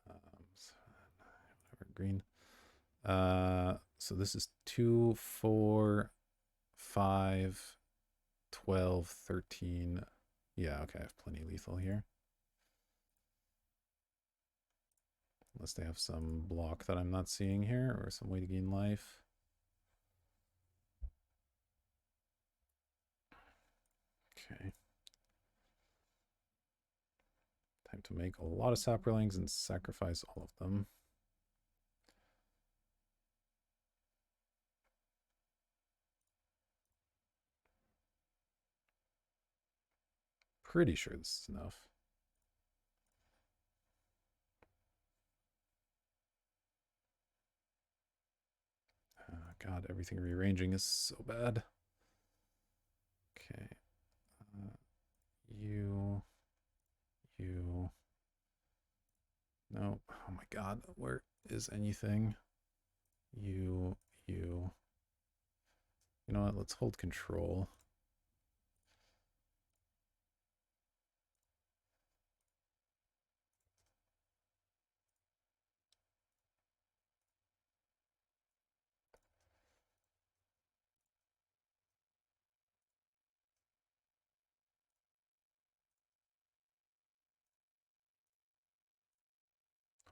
Whatever, green. So this is 2, 4, 5, 12, 13. Yeah, okay, I have plenty lethal here. Unless they have some block that I'm not seeing here or some way to gain life. Okay. Time to make a lot of saplings and sacrifice all of them. Pretty sure this is enough. God, everything rearranging is so bad. Okay. You. No. Oh my god. Where is anything? You. You know what? Let's hold control.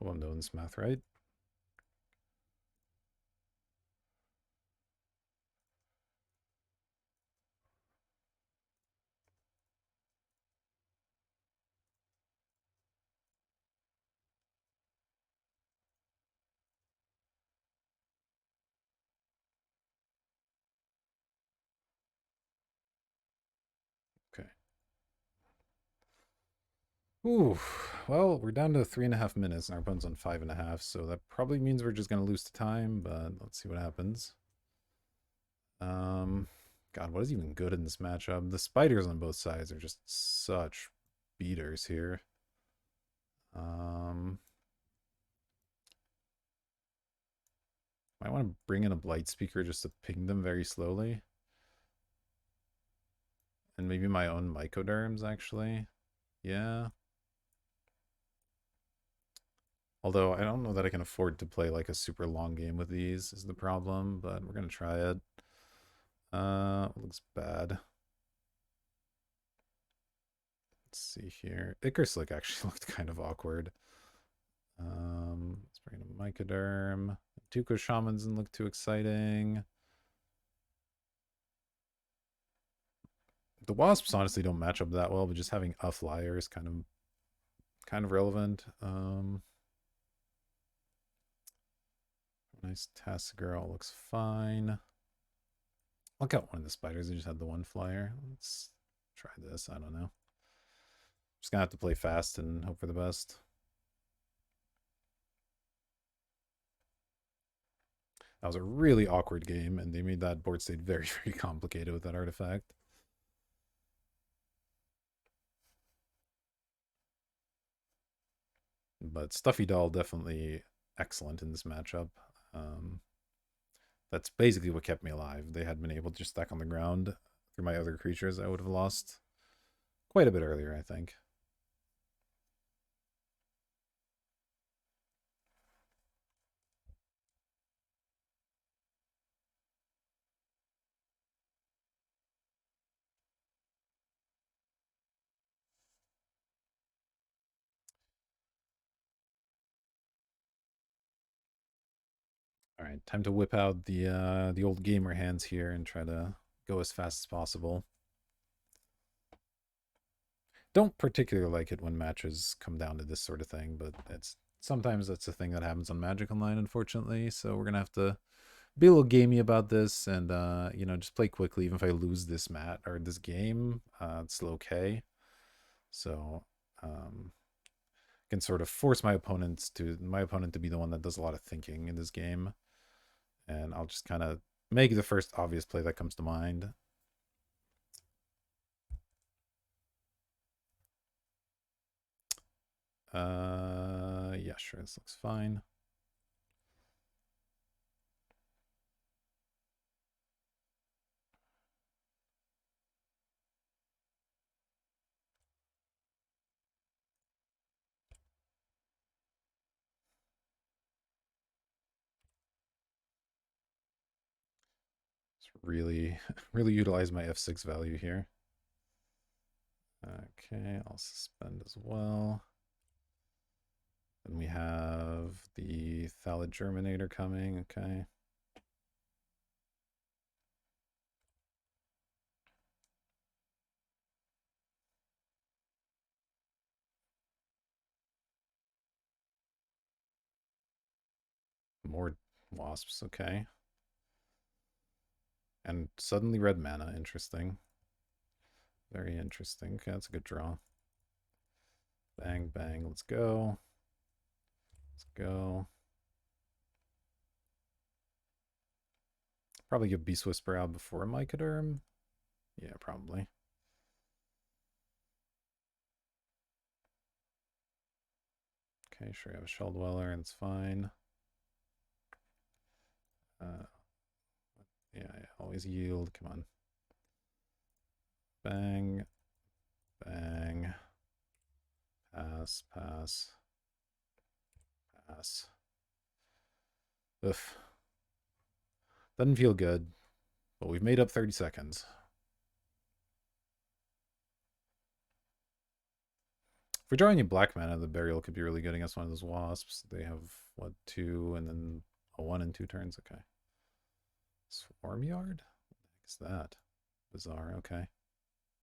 Hope I'm doing this math right. Okay. Ooh, well, we're down to 3.5 minutes and our opponent's on 5.5, so that probably means we're just gonna lose to time, but let's see what happens. Um, God, what is even good in this matchup? The spiders on both sides are just such beaters here. I want to bring in a blight speaker just to ping them very slowly. And maybe my own mycoderms, actually. Yeah. Although I don't know that I can afford to play like a super long game with these is the problem, but we're gonna try it. Looks bad. Let's see here. Icarus Slick actually looked kind of awkward. Let's bring in a Mycoderm. Tuco Shaman doesn't look too exciting. The Wasps honestly don't match up that well, but just having a flyer is kind of relevant. Nice Task Girl looks fine. Look out one of the spiders. I just had the one flyer. Let's try this. I don't know. Just gonna have to play fast and hope for the best. That was a really awkward game, and they made that board state very, very complicated with that artifact. But Stuffy Doll definitely excellent in this matchup. Um, that's basically what kept me alive. They had been able to just stack on the ground through my other creatures. I would have lost quite a bit earlier, I think. All right, time to whip out the old gamer hands here and try to go as fast as possible. Don't particularly like it when matches come down to this sort of thing, but it's sometimes that's a thing that happens on Magic Online, unfortunately. So we're gonna have to be a little gamey about this and just play quickly. Even if I lose this mat or this game, it's still okay. So can sort of force my opponent to be the one that does a lot of thinking in this game, and I'll just kind of make the first obvious play that comes to mind. Yeah, sure, this looks fine. Just really, really utilize my F6 value here. Okay, I'll suspend as well. Then we have the Thallid Germinator coming, okay. More wasps, okay. And suddenly red mana, interesting. Very interesting. Okay, that's a good draw. Bang, bang, let's go. Let's go. Probably give Beast Whisper out before Mycoderm. Yeah, probably. Okay, sure, I have a Shell Dweller, and it's fine. Yeah, always yield. Come on. Bang. Bang. Pass, pass. Pass. Ugh. Doesn't feel good, but we've made up 30 seconds. If we're drawing a black mana, the burial could be really good against one of those wasps. They have, what, 2 and then a 1 and 2 turns? Okay. Swarm Yard? What the heck is that? Bizarre, okay.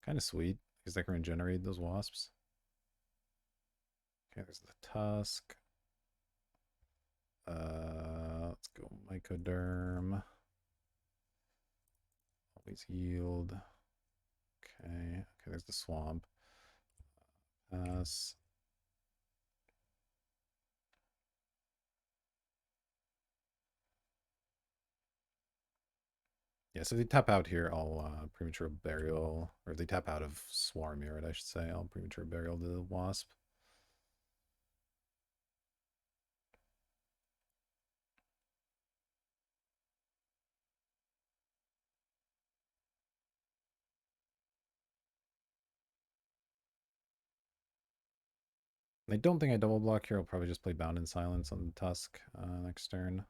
Kind of sweet, because they can regenerate those wasps. Okay, there's the Tusk. Let's go Mycoderm. Always yield. Okay, there's the swamp. Pass. Yeah, so if they tap out here, I'll premature burial, or if they tap out of Swarm Mirror, I should say, I'll premature burial the Wasp. I don't think I double block here. I'll probably just play Bound in Silence on the Tusk next turn.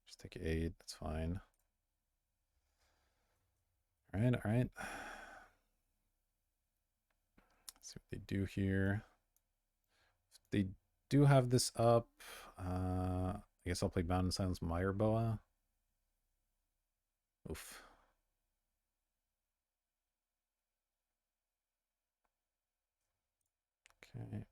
Just take 8, that's fine. Alright, alright. See what they do here. If they do have this up, I guess I'll play Bound in Silence Meyer Boa. Oof. Okay.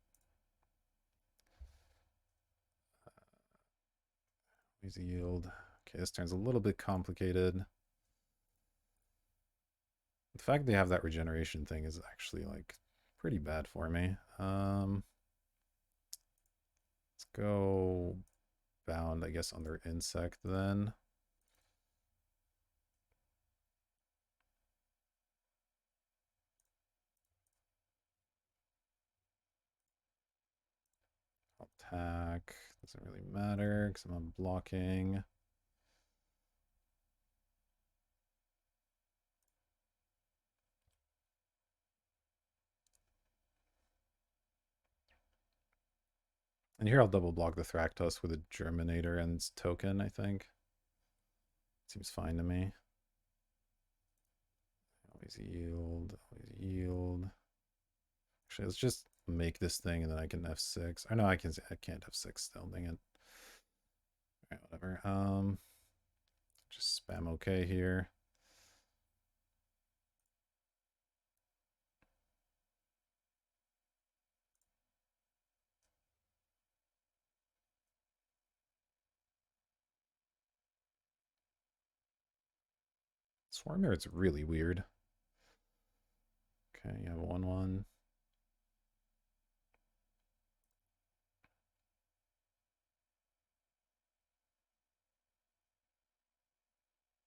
Easy yield. Okay, this turn's a little bit complicated. The fact they have that regeneration thing is actually like pretty bad for me. Let's go Bound, I guess, on their Insect then. Attack. Doesn't really matter because I'm not blocking. And here I'll double block the Thractus with a Germinator and token, I think. Seems fine to me. Always yield, always yield. Actually, let's just make this thing and then I can F6. Or no, I can't F6 still, dang it. Alright, whatever. Just spam OK here. Swarmer, it's really weird. Okay, you have a 1/1.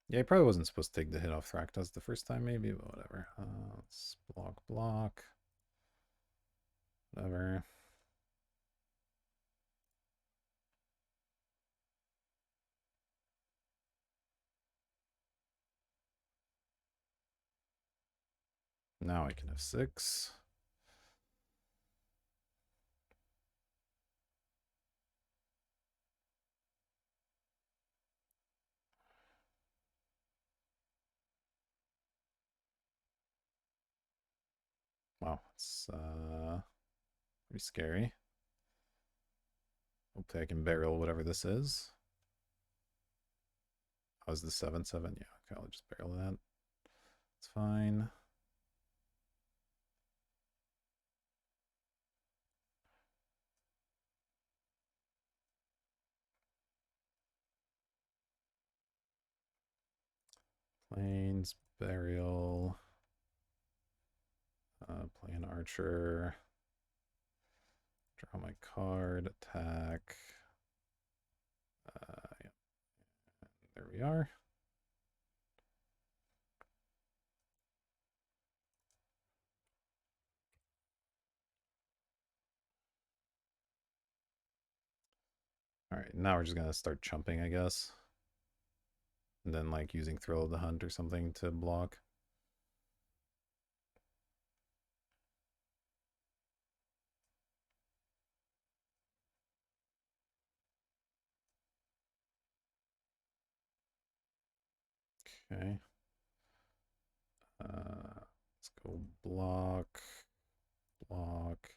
Yeah, he probably wasn't supposed to take the hit off Thractus the first time, maybe, but whatever. Let's block. Whatever. Now I can have 6. Wow, it's pretty scary. Hopefully I can burial whatever this is. How's the 7/7? Yeah, okay, I'll just burial that. It's fine. Plains, burial. Play an archer. Draw my card, attack. Yeah. There we are. All right, now we're just gonna start chumping, I guess. And then like using Thrill of the Hunt or something to block. Okay. Let's go block, block,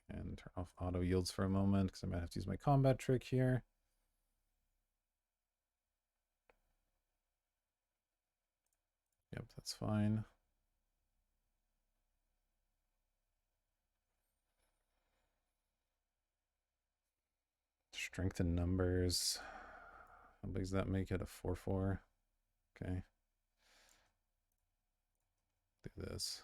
and turn off auto yields for a moment because I might have to use my combat trick here. Yep, that's fine. Strength in numbers. How big does that make it? A 4/4. Okay. Do this.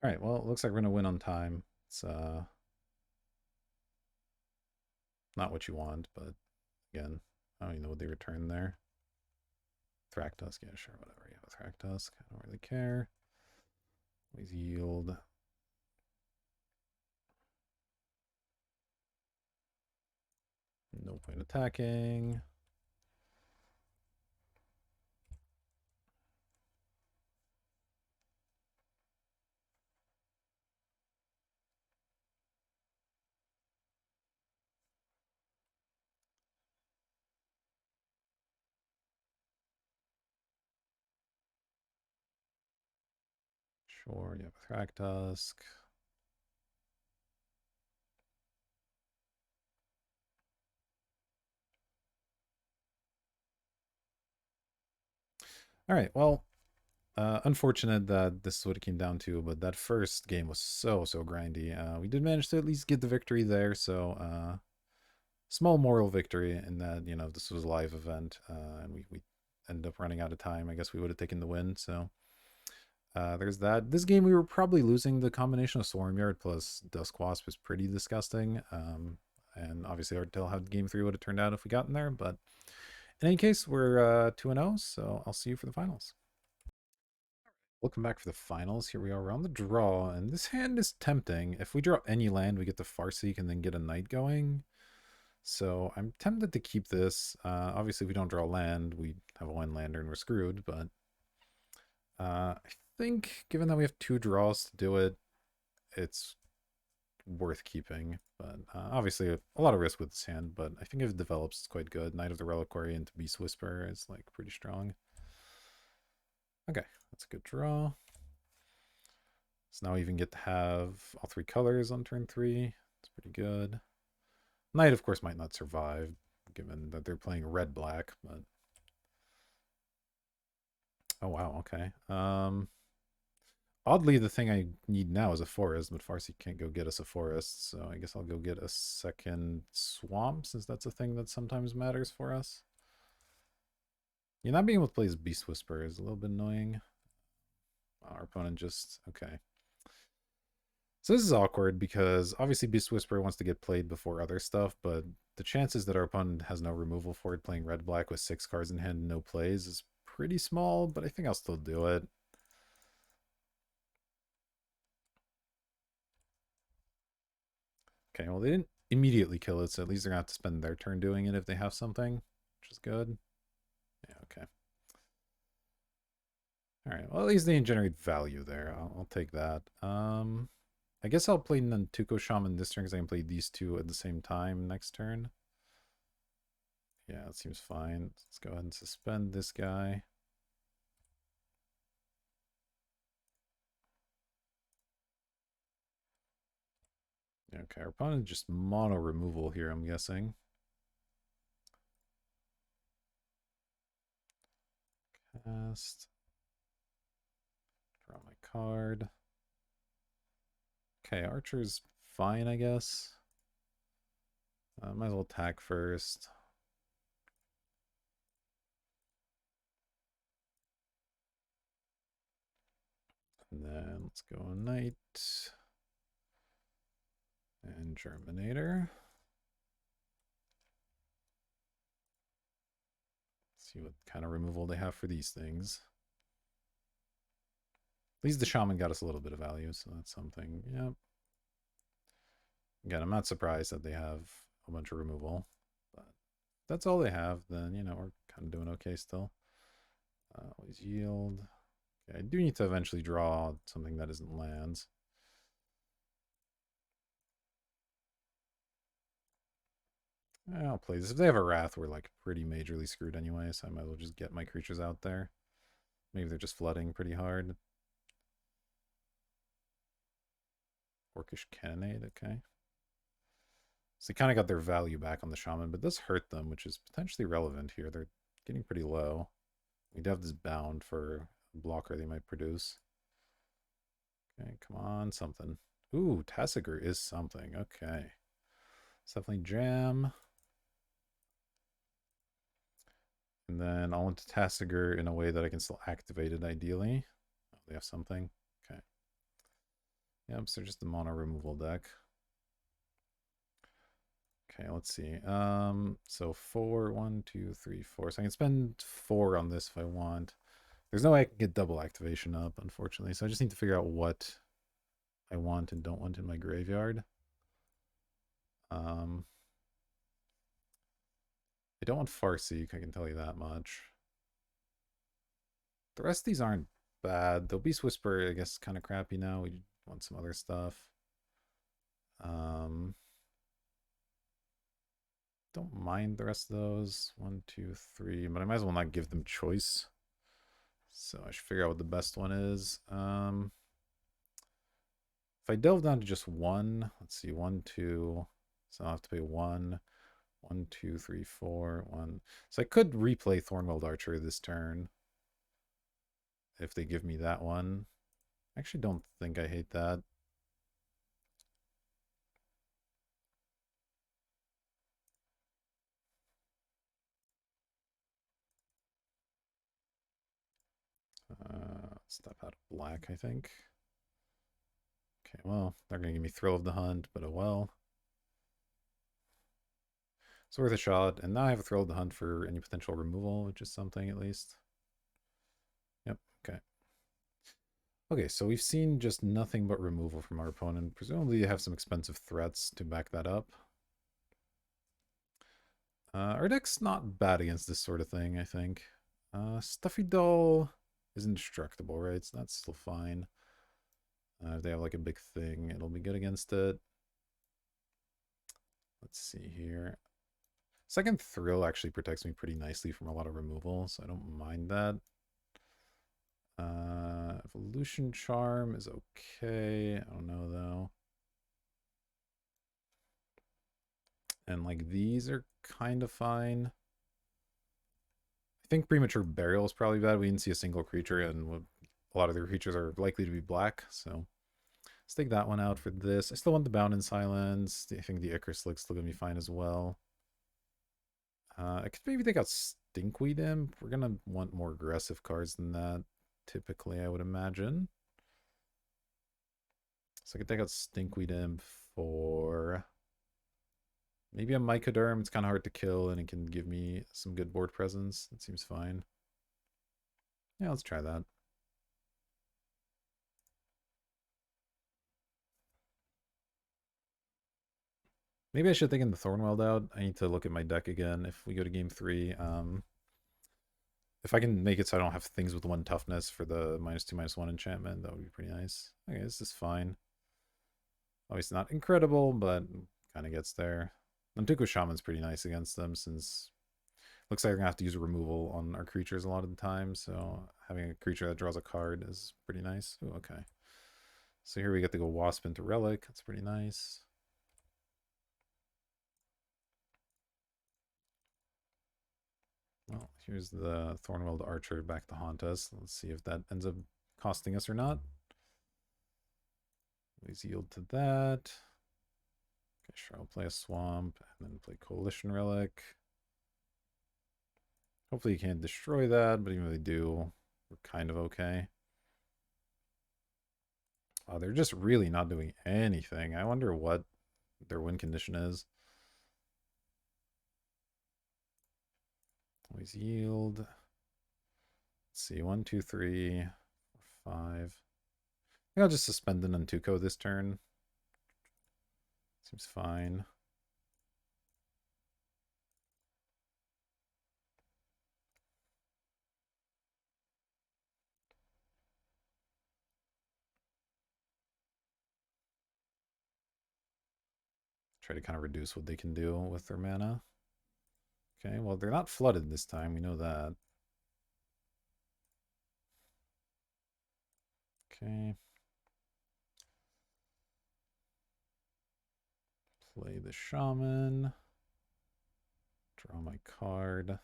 All right, well, it looks like we're going to win on time. It's not what you want, but again, I don't even know what they returned there. Thractusk, yeah, sure, whatever. You have a Thractusk. I don't really care. Always yield. No point attacking. Sure, you have a Thractusk. All right, well, unfortunate that this is what it came down to, but that first game was so grindy. We did manage to at least get the victory there, so small moral victory in that, you know, this was a live event, and we ended up running out of time. I guess we would have taken the win, so there's that. This game we were probably losing. The combination of Swarmyard plus Duskwasp is pretty disgusting, and obviously hard to tell how game 3 would have turned out if we got in there, but in any case, we're 2-0, so I'll see you for the finals. Welcome back for the finals. Here we are. We're on the draw, and this hand is tempting. If we draw any land, we get the Farseek and then get a knight going. So I'm tempted to keep this. Obviously, if we don't draw land, we have a one-lander and we're screwed, but I think given that we have 2 draws to do it, it's worth keeping. But obviously, a lot of risk with this hand, but I think if it develops, it's quite good. Knight of the Reliquary into Beast Whisper is like pretty strong. Okay, that's a good draw. So now we even get to have all 3 colors on turn 3. It's pretty good. Knight, of course, might not survive, given that they're playing red-black, but... Oh, wow, okay. Oddly, the thing I need now is a forest, but Farsi can't go get us a forest, so I guess I'll go get a second swamp, since that's a thing that sometimes matters for us. Yeah, not being able to play as Beast Whisper is a little bit annoying. Our opponent just... Okay. So this is awkward because obviously Beast Whisperer wants to get played before other stuff, but the chances that our opponent has no removal for it playing red-black with 6 cards in hand and no plays is pretty small, but I think I'll still do it. Okay, well, they didn't immediately kill it, so at least they're going to have to spend their turn doing it if they have something, which is good. Yeah, okay. All right, well, at least they didn't generate value there. I'll take that. I guess I'll play Nantuko Shaman this turn because I can play these 2 at the same time next turn. Yeah, that seems fine. Let's go ahead and suspend this guy. Okay, our opponent just mono removal here, I'm guessing. Cast. Draw my card. Okay, Archer's fine, I guess. Might as well attack first. And then let's go Knight. And Germinator. See what kind of removal they have for these things. At least the Shaman got us a little bit of value, so that's something. Yep. Again, I'm not surprised that they have a bunch of removal. But if that's all they have, then, you know, we're kind of doing okay still. Always yield. Okay, I do need to eventually draw something that isn't lands. I'll play this. If they have a Wrath, we're like pretty majorly screwed anyway, so I might as well just get my creatures out there. Maybe they're just flooding pretty hard. Orcish Cannonade, okay. So they kind of got their value back on the Shaman, but this hurt them, which is potentially relevant here. They're getting pretty low. We'd have this bound for a blocker they might produce. Okay, come on, something. Ooh, Tassiger is something. Okay. It's definitely jam. And then I'll want to Tassiger in a way that I can still activate it ideally. Oh, they have something. Okay. Yep, so just the mono removal deck. Okay, let's see. So 4, 1, 2, 3, 4. So I can spend 4 on this if I want. There's no way I can get double activation up, unfortunately. So I just need to figure out what I want and don't want in my graveyard. I don't want Farseek, I can tell you that much. The rest of these aren't bad. The Beast Whisperer, I guess, is kind of crappy now. We want some other stuff. Don't mind the rest of those. 1, 2, 3. But I might as well not give them choice. So I should figure out what the best one is. If I delve down to just one, let's see, 1, 2. So I'll have to pay 1. 1, 2, 3, 4, 1. So I could replay Thornweld Archer this turn if they give me that one. I actually don't think I hate that. Step out of black, I think. Okay, well, they're going to give me Thrill of the Hunt, but oh well. It's worth a shot, and now I have a Thrill of the Hunt for any potential removal, which is something at least. Yep, okay. Okay, so we've seen just nothing but removal from our opponent. Presumably you have some expensive threats to back that up. Our deck's not bad against this sort of thing, I think. Stuffy Doll is indestructible, right? So that's still fine. If they have like a big thing, it'll be good against it. Let's see here. Second Thrill actually protects me pretty nicely from a lot of removal, so I don't mind that. Evolution Charm is okay. I don't know, though. And like these are kind of fine. I think Premature Burial is probably bad. We didn't see a single creature, and a lot of the creatures are likely to be black, so let's take that one out for this. I still want the Bound in Silence. I think the Icarus Slick's still gonna be fine as well. I could maybe take out Stinkweed Imp. We're gonna want more aggressive cards than that, typically, I would imagine. So I could take out Stinkweed Imp for maybe a Mycoderm. It's kind of hard to kill, and it can give me some good board presence. That seems fine. Yeah, let's try that. Maybe I should have taken the Thornweld out. I need to look at my deck again if we go to game 3. If I can make it so I don't have things with 1 toughness for the -2/-1 enchantment, that would be pretty nice. Okay, this is fine. Obviously not incredible, but kind of gets there. Nantuko Shaman's pretty nice against them since looks like we're going to have to use removal on our creatures a lot of the time, so having a creature that draws a card is pretty nice. Ooh, okay. So here we get to go Wasp into Relic. That's pretty nice. Well, here's the Thornweld Archer back to haunt us. Let's see if that ends up costing us or not. Please yield to that. Okay, sure, I'll play a Swamp and then play Coalition Relic. Hopefully you can't destroy that, but even if they do, we're kind of okay. Oh, they're just really not doing anything. I wonder what their win condition is. Always yield. Let's see, 1, 2, 3, 4, 5. I think I'll just suspend the Nantuko this turn. Seems fine. Try to kind of reduce what they can do with their mana. Okay, well, they're not flooded this time. We know that. Okay. Play the Shaman. Draw my card. I'm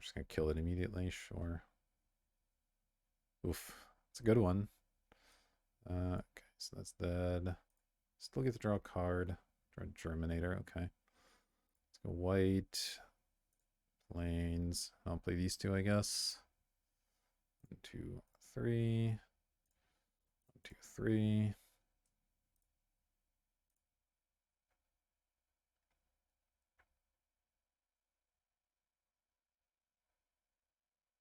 just going to kill it immediately. Sure. Oof. It's a good one. Okay, so that's dead. Still get to draw a card. Draw a Germinator. Okay. Let's go white. Plains. I'll play these two, I guess. 1, 2, 3. 1, 2, 3.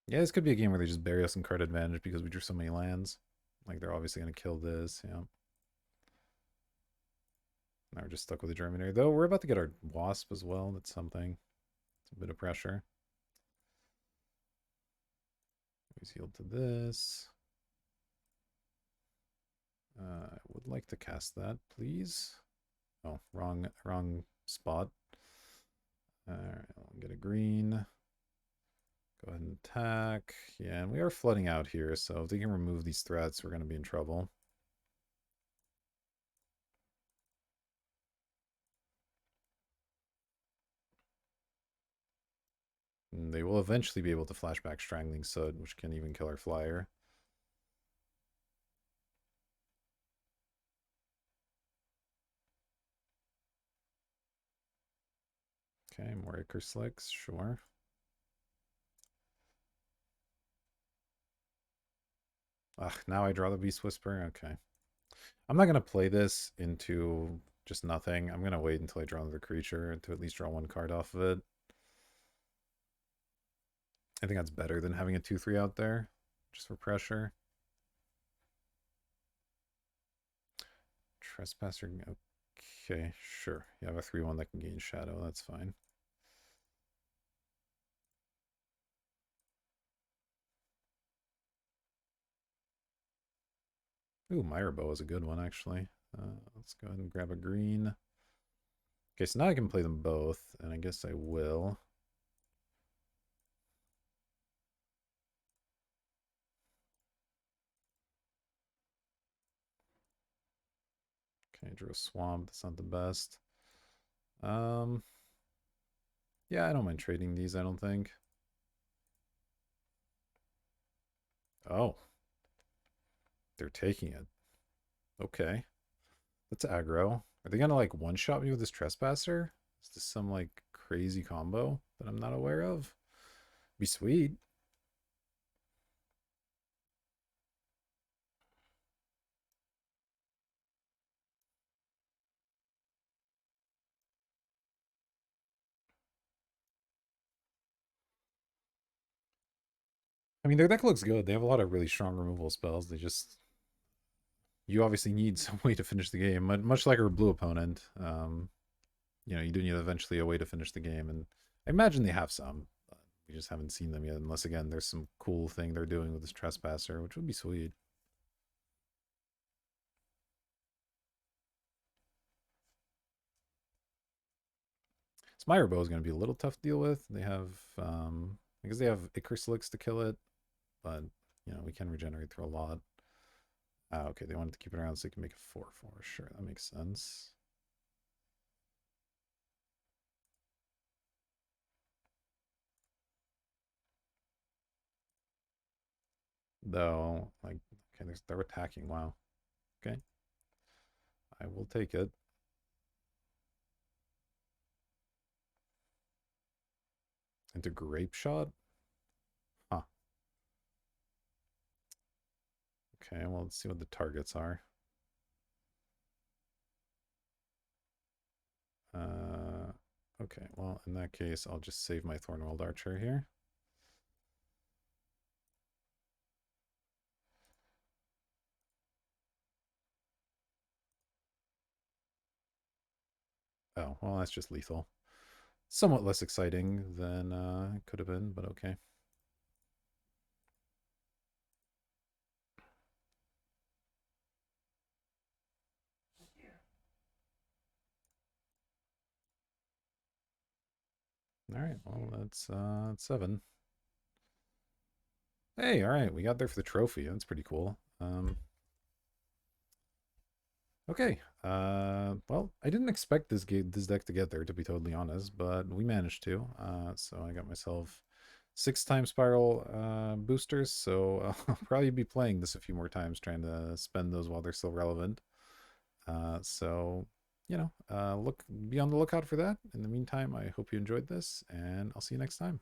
Yeah, this could be a game where they just bury us in card advantage because we drew so many lands. Like, they're obviously going to kill this, yeah. Now we're just stuck with the Germinator. Though, we're about to get our Wasp as well. That's something. It's a bit of pressure. He's healed to this. I would like to cast that, please. Oh, wrong spot. Alright, I'll get a green. Go ahead and attack. Yeah, and we are flooding out here, so if they can remove these threats, we're going to be in trouble. And they will eventually be able to flashback Strangling Soot, which can even kill our flyer. Okay, more Ichor Slicks, sure. Ugh, now I draw the Beast Whisper? Okay. I'm not going to play this into just nothing. I'm going to wait until I draw another creature to at least draw one card off of it. I think that's better than having a 2-3 out there, just for pressure. Trespasser, okay, sure. You have a 3-1 that can gain Shadow, that's fine. Ooh, Myrobo is a good one, actually. Let's go ahead and grab a green. Okay, so now I can play them both, and I guess I will. Okay, I drew a Swamp. That's not the best. Yeah, I don't mind trading these, I don't think. Oh. They're taking it. Okay. That's aggro. Are they gonna, like, one-shot me with this Trespasser? Is this some, like, crazy combo that I'm not aware of? Be sweet. I mean, their deck looks good. They have a lot of really strong removal spells. They just... You obviously need some way to finish the game. Much like our blue opponent. You know, you do need eventually a way to finish the game. And I imagine they have some. But we just haven't seen them yet. Unless, again, there's some cool thing they're doing with this Trespasser, which would be sweet. Smyerbo is going to be a little tough to deal with. They have... I guess they have Ichor Slicks to kill it. But, you know, we can regenerate through a lot. Ah, okay, they wanted to keep it around so they can make a 4-4. Sure, that makes sense. Though, like, okay, they're attacking. Wow. Okay. I will take it. Into Grape Shot? Huh. Okay, well, let's see what the targets are. Okay, well, in that case, I'll just save my Thornwald Archer here. Oh, well, that's just lethal. Somewhat less exciting than it could have been, but okay. All right, well, that's 7. Hey, all right, we got there for the trophy. That's pretty cool. Okay. Well, I didn't expect this deck to get there, to be totally honest, but we managed to. So I got myself 6 Time Spiral boosters, so I'll probably be playing this a few more times, trying to spend those while they're still relevant. So, you know, be on the lookout for that. In the meantime, I hope you enjoyed this, and I'll see you next time.